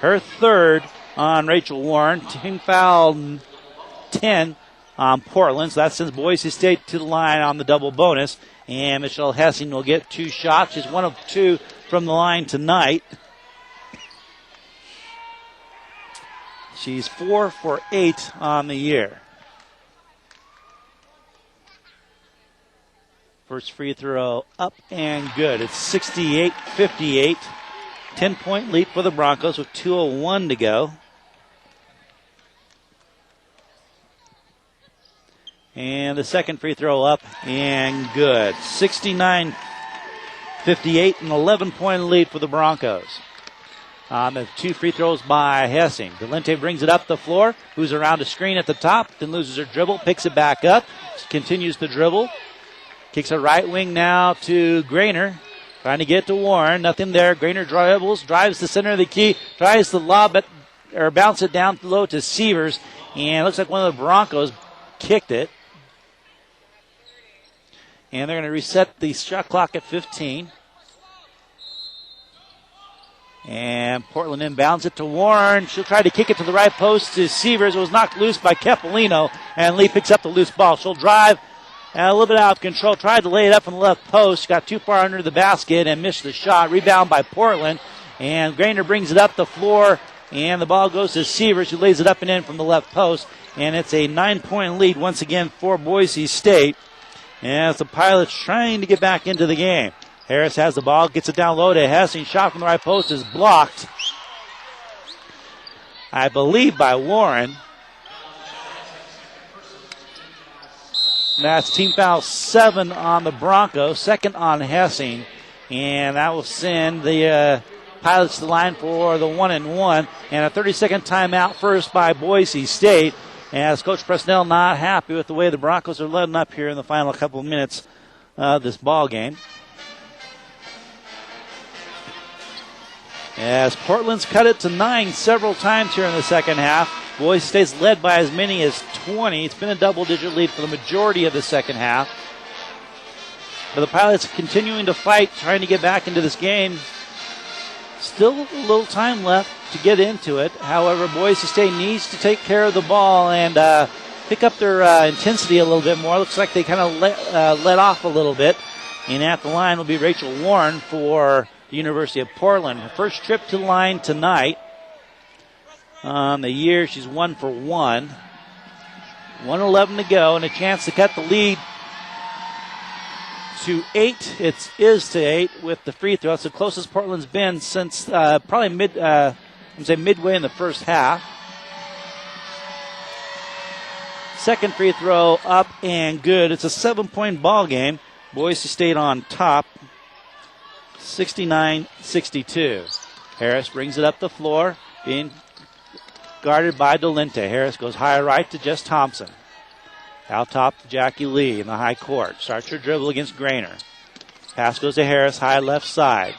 Her third on Rachel Warren. Team foul 10 on Portland. So that sends Boise State to the line on the double bonus. And Michelle Hessing will get 2 shots. She's 1 of 2 from the line tonight. She's 4 for 8 on the year. First free throw up and good. It's 68-58. 10-point lead for the Broncos with 2:01 to go. And the second free throw up and good. 69-58, an 11-point lead for the Broncos. The 2 free throws by Hessing. Dolente brings it up the floor, moves around a screen at the top, then loses her dribble, picks it back up, continues the dribble, kicks her right wing now to Grainer, trying to get to Warren, nothing there. Grainer dribbles, drives the center of the key, tries to lob it, or bounce it down low to Sievers, and it looks like one of the Broncos kicked it. And they're going to reset the shot clock at 15. And Portland inbounds it to Warren. She'll try to kick it to the right post to Sievers. It was knocked loose by Kepolino, and Lee picks up the loose ball. She'll drive a little bit out of control. Tried to lay it up on the left post. Got too far under the basket and missed the shot. Rebound by Portland. And Grainer brings it up the floor, and the ball goes to Sievers, who lays it up and in from the left post. And it's a 9-point lead once again for Boise State. And it's the Pilots trying to get back into the game. Harris has the ball, gets it down low to Hessing. Shot from the right post is blocked, I believe, by Warren. That's team foul 7 on the Broncos, second on Hessing. And that will send the Pilots to the line for the 1-and-1. And a 30-second timeout first by Boise State. As Coach Presnell not happy with the way the Broncos are letting up here in the final couple of minutes of this ball game. As Portland's cut it to 9 several times here in the second half. Boise State's led by as many as 20. It's been a double-digit lead for the majority of the second half. But the Pilots continuing to fight, trying to get back into this game. Still a little time left to get into it. However, Boise State needs to take care of the ball and pick up their intensity a little bit more. Looks like they kind of let off a little bit. And at the line will be Rachel Warren for the University of Portland. Her first trip to the line tonight. On the year, she's 1 for 1. 1:11 to go, and a chance to cut the lead to 8. It is to 8 with the free throw. It's the closest Portland's been since probably midway in the first half. Second free throw up and good. It's a 7-point ball game. Boise State on top. 69-62. Harris brings it up the floor, being guarded by Dolente. Harris goes high right to Jess Thompson. Out top to Jackie Lee in the high court. Starts her dribble against Grainer. Pass goes to Harris, high left side.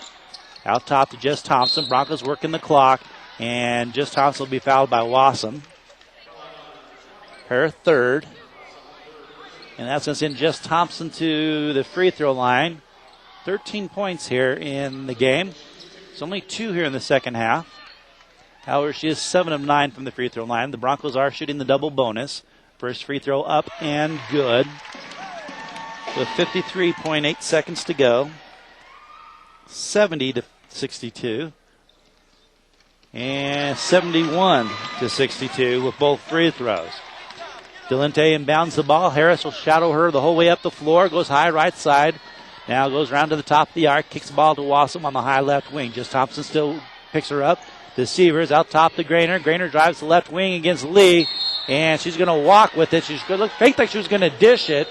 Out top to Jess Thompson. Broncos working the clock, and Jess Thompson will be fouled by Wasson. Her third. And that's going to send Jess Thompson to the free throw line. 13 points here in the game. It's only 2 here in the second half. However, she is 7 of 9 from the free throw line. The Broncos are shooting the double bonus. First free throw up and good. With 53.8 seconds to go. 70-62. And 71-62 with both free throws. Delente inbounds the ball. Harris will shadow her the whole way up the floor. Goes high right side. Now goes around to the top of the arc. Kicks the ball to Wassum on the high left wing. Just Thompson still picks her up. Deceivers out top to Grainer. Grainer drives the left wing against Lee. And she's going to walk with it. She's going to fake like she was going to dish it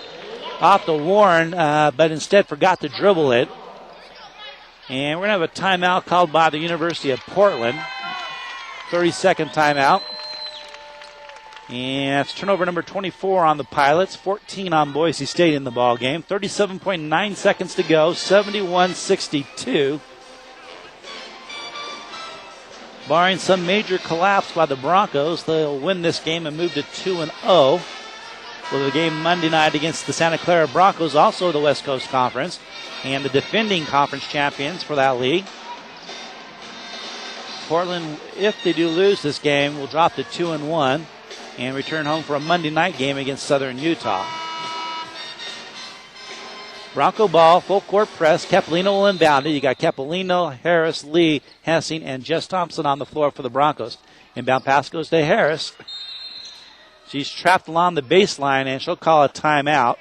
off to Warren, but instead forgot to dribble it. And we're going to have a timeout called by the University of Portland. 30-second timeout. And it's turnover number 24 on the Pilots, 14 on Boise State in the ball game. 37.9 seconds to go, 71-62. Barring some major collapse by the Broncos, they'll win this game and move to 2-0. With a game Monday night against the Santa Clara Broncos, also the West Coast Conference, and the defending conference champions for that league. Portland, if they do lose this game, will drop to 2-1 and return home for a Monday night game against Southern Utah. Bronco ball, full court press. Capolino will inbound it. You got Capolino, Harris, Lee, Hessing, and Jess Thompson on the floor for the Broncos. Inbound pass goes to Harris. She's trapped along the baseline, and she'll call a timeout.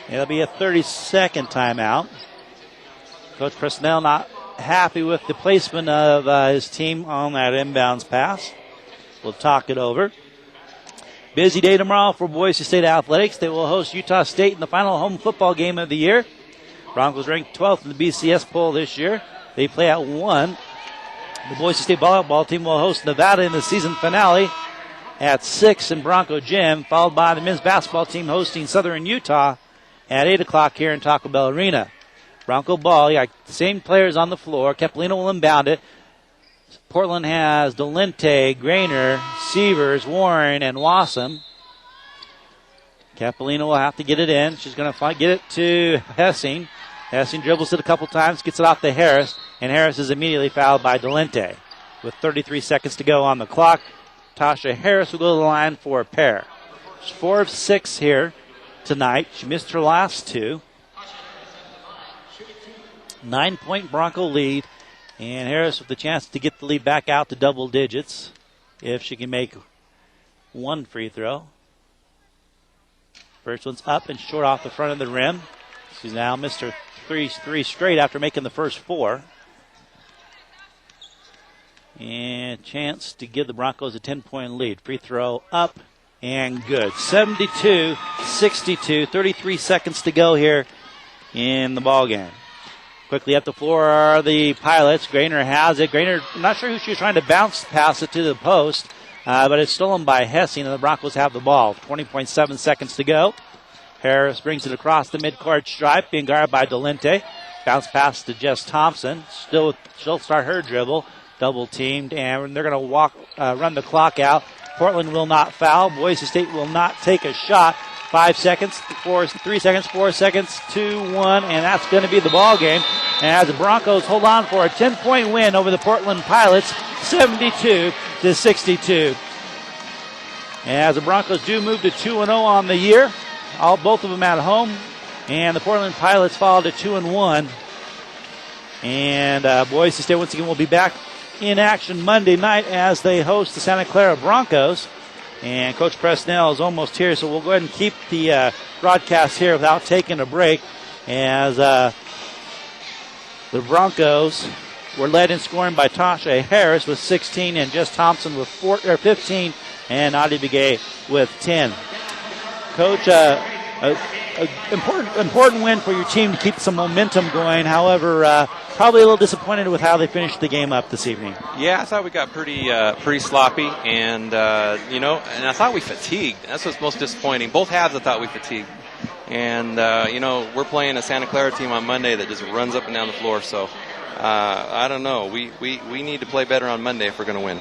It'll be a 30-second timeout. Coach Presnell not happy with the placement of his team on that inbounds pass. We'll talk it over. Busy day tomorrow for Boise State Athletics. They will host Utah State in the final home football game of the year. Broncos ranked 12th in the BCS poll this year. They play at 1. The Boise State volleyball team will host Nevada in the season finale at 6 in Bronco Gym, followed by the men's basketball team hosting Southern Utah at 8 o'clock here in Taco Bell Arena. Bronco ball, you got the same players on the floor. Capolino will inbound it. Portland has Delente, Grainer, Sievers, Warren, and Wassum. Capolino will have to get it in. She's going to get it to Hessing. Hessing dribbles it a couple times, gets it off to Harris, and Harris is immediately fouled by Delente. With 33 seconds to go on the clock, Tasha Harris will go to the line for a pair. She's 4 of 6 here tonight. She missed her last 2. 9-point Bronco lead, and Harris with the chance to get the lead back out to double digits if she can make one free throw. First one's up and short off the front of the rim. She's now missed her three straight after making the first 4. And chance to give the Broncos a 10-point lead. Free throw up and good. 72-62, 33 seconds to go here in the ball game. Quickly up the floor are the Pilots. Grainer has it. Grainer, I'm not sure who she was trying to bounce pass it to the post, but it's stolen by Hessing, and the Broncos have the ball. 20.7 seconds to go. Harris brings it across the midcourt stripe, being guarded by Delente. Bounce pass to Jess Thompson. She'll start her dribble. Double teamed, and they're going to run the clock out. Portland will not foul. Boise State will not take a shot. 5 seconds, 3 seconds, 4 seconds, 2, 1, and that's going to be the ball game. And as the Broncos hold on for a 10-point win over the Portland Pilots, 72-62. And as the Broncos do move to 2-0 on the year, both of them at home, and the Portland Pilots fall to 2-1. And Boise State once again will be back in action Monday night as they host the Santa Clara Broncos. And Coach Presnell is almost here, so we'll go ahead and keep the broadcast here without taking a break as the Broncos were led in scoring by Tasha Harris with 16 and Jess Thompson with 15 and Adi Begay with 10. Coach, important win for your team to keep some momentum going. However, probably a little disappointed with how they finished the game up this evening. Yeah, I thought we got pretty sloppy, and and I thought we fatigued. That's what's most disappointing. Both halves, I thought we fatigued, and we're playing a Santa Clara team on Monday that just runs up and down the floor. So I don't know. We need to play better on Monday if we're going to win.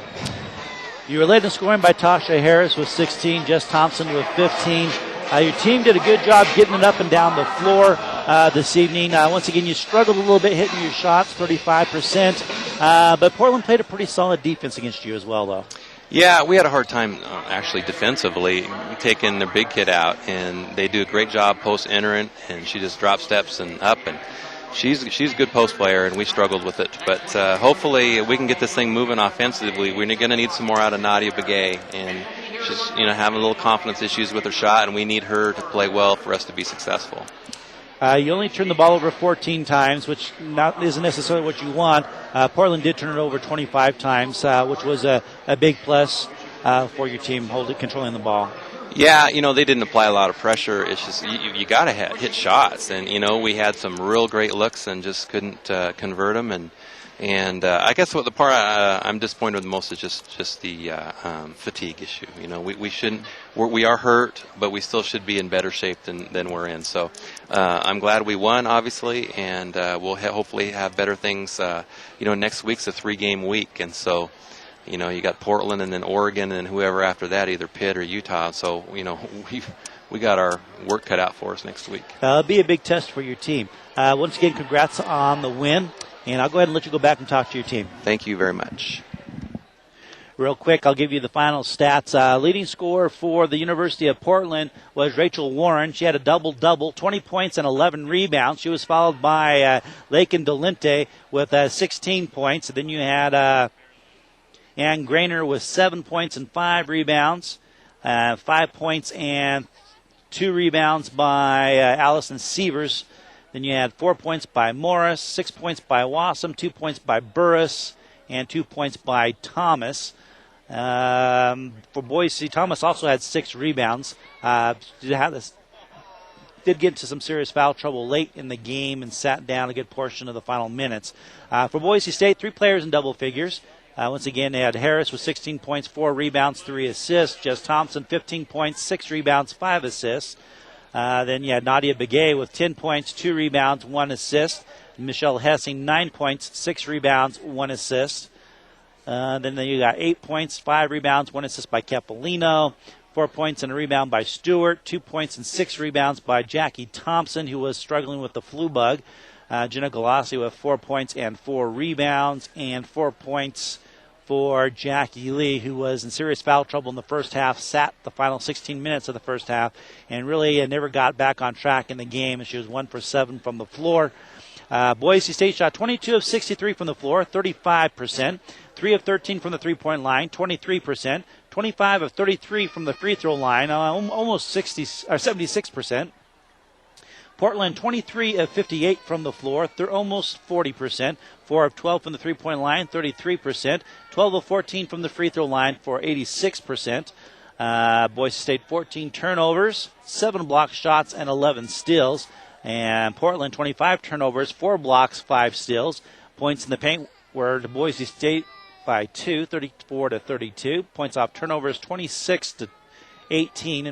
You were led in scoring by Tasha Harris with 16, Jess Thompson with 15. Your team did a good job getting it up and down the floor this evening. Once again, you struggled a little bit hitting your shots, 35%. But Portland played a pretty solid defense against you as well, though. Yeah, we had a hard time actually defensively taking their big kid out, and they do a great job post-entering, and she just drop steps and up. And she's a good post player, and we struggled with it. But hopefully we can get this thing moving offensively. We're going to need some more out of Nadia Begay, and she's having a little confidence issues with her shot, and we need her to play well for us to be successful. You only turned the ball over 14 times, which isn't necessarily what you want. Portland did turn it over 25 times, which was a big plus for your team controlling the ball. Yeah, they didn't apply a lot of pressure. It's just you got to hit shots, and we had some real great looks and just couldn't convert them. And I guess what the part I'm disappointed with the most is just the fatigue issue. We are hurt, but we still should be in better shape than we're in. So I'm glad we won, obviously, and we'll hopefully have better things. Next week's a 3-game week, and so. You got Portland and then Oregon and whoever after that, either Pitt or Utah. So, we got our work cut out for us next week. It'll be a big test for your team. Once again, congrats on the win. And I'll go ahead and let you go back and talk to your team. Thank you very much. Real quick, I'll give you the final stats. Leading scorer for the University of Portland was Rachel Warren. She had a double-double, 20 points and 11 rebounds. She was followed by Lakin Dolente with 16 points. And then you had Ann Grainer with 7 points and 5 rebounds. 5 points and 2 rebounds by Allison Sievers. Then you had 4 points by Morris, 6 points by Wassam, 2 points by Burris, and 2 points by Thomas. For Boise, Thomas also had 6 rebounds. Did get into some serious foul trouble late in the game and sat down a good portion of the final minutes. For Boise State, 3 players in double figures. Once again, they had Harris with 16 points, 4 rebounds, 3 assists. Jess Thompson, 15 points, 6 rebounds, 5 assists. Then you had Nadia Begay with 10 points, 2 rebounds, 1 assist. Michelle Hessing, 9 points, 6 rebounds, 1 assist. Then you got 8 points, 5 rebounds, 1 assist by Capolino. 4 points and a rebound by Stewart. 2 points and 6 rebounds by Jackie Thompson, who was struggling with the flu bug. Jenna Galassi with 4 points and 4 rebounds. And 4 points for Jackie Lee, who was in serious foul trouble in the first half, sat the final 16 minutes of the first half, and really never got back on track in the game. And she was 1 for 7 from the floor. Boise State shot 22 of 63 from the floor, 35%. 3 of 13 from the three-point line, 23%. 25 of 33 from the free throw line, almost 76%. Portland, 23 of 58 from the floor, they're almost 40%. 4 of 12 from the three-point line, 33%. 12 of 14 from the free throw line for 86%. Boise State, 14 turnovers, 7 block shots, and 11 steals. And Portland, 25 turnovers, 4 blocks, 5 steals. Points in the paint were to Boise State by 2, 34-32. Points off turnovers, 26-18. And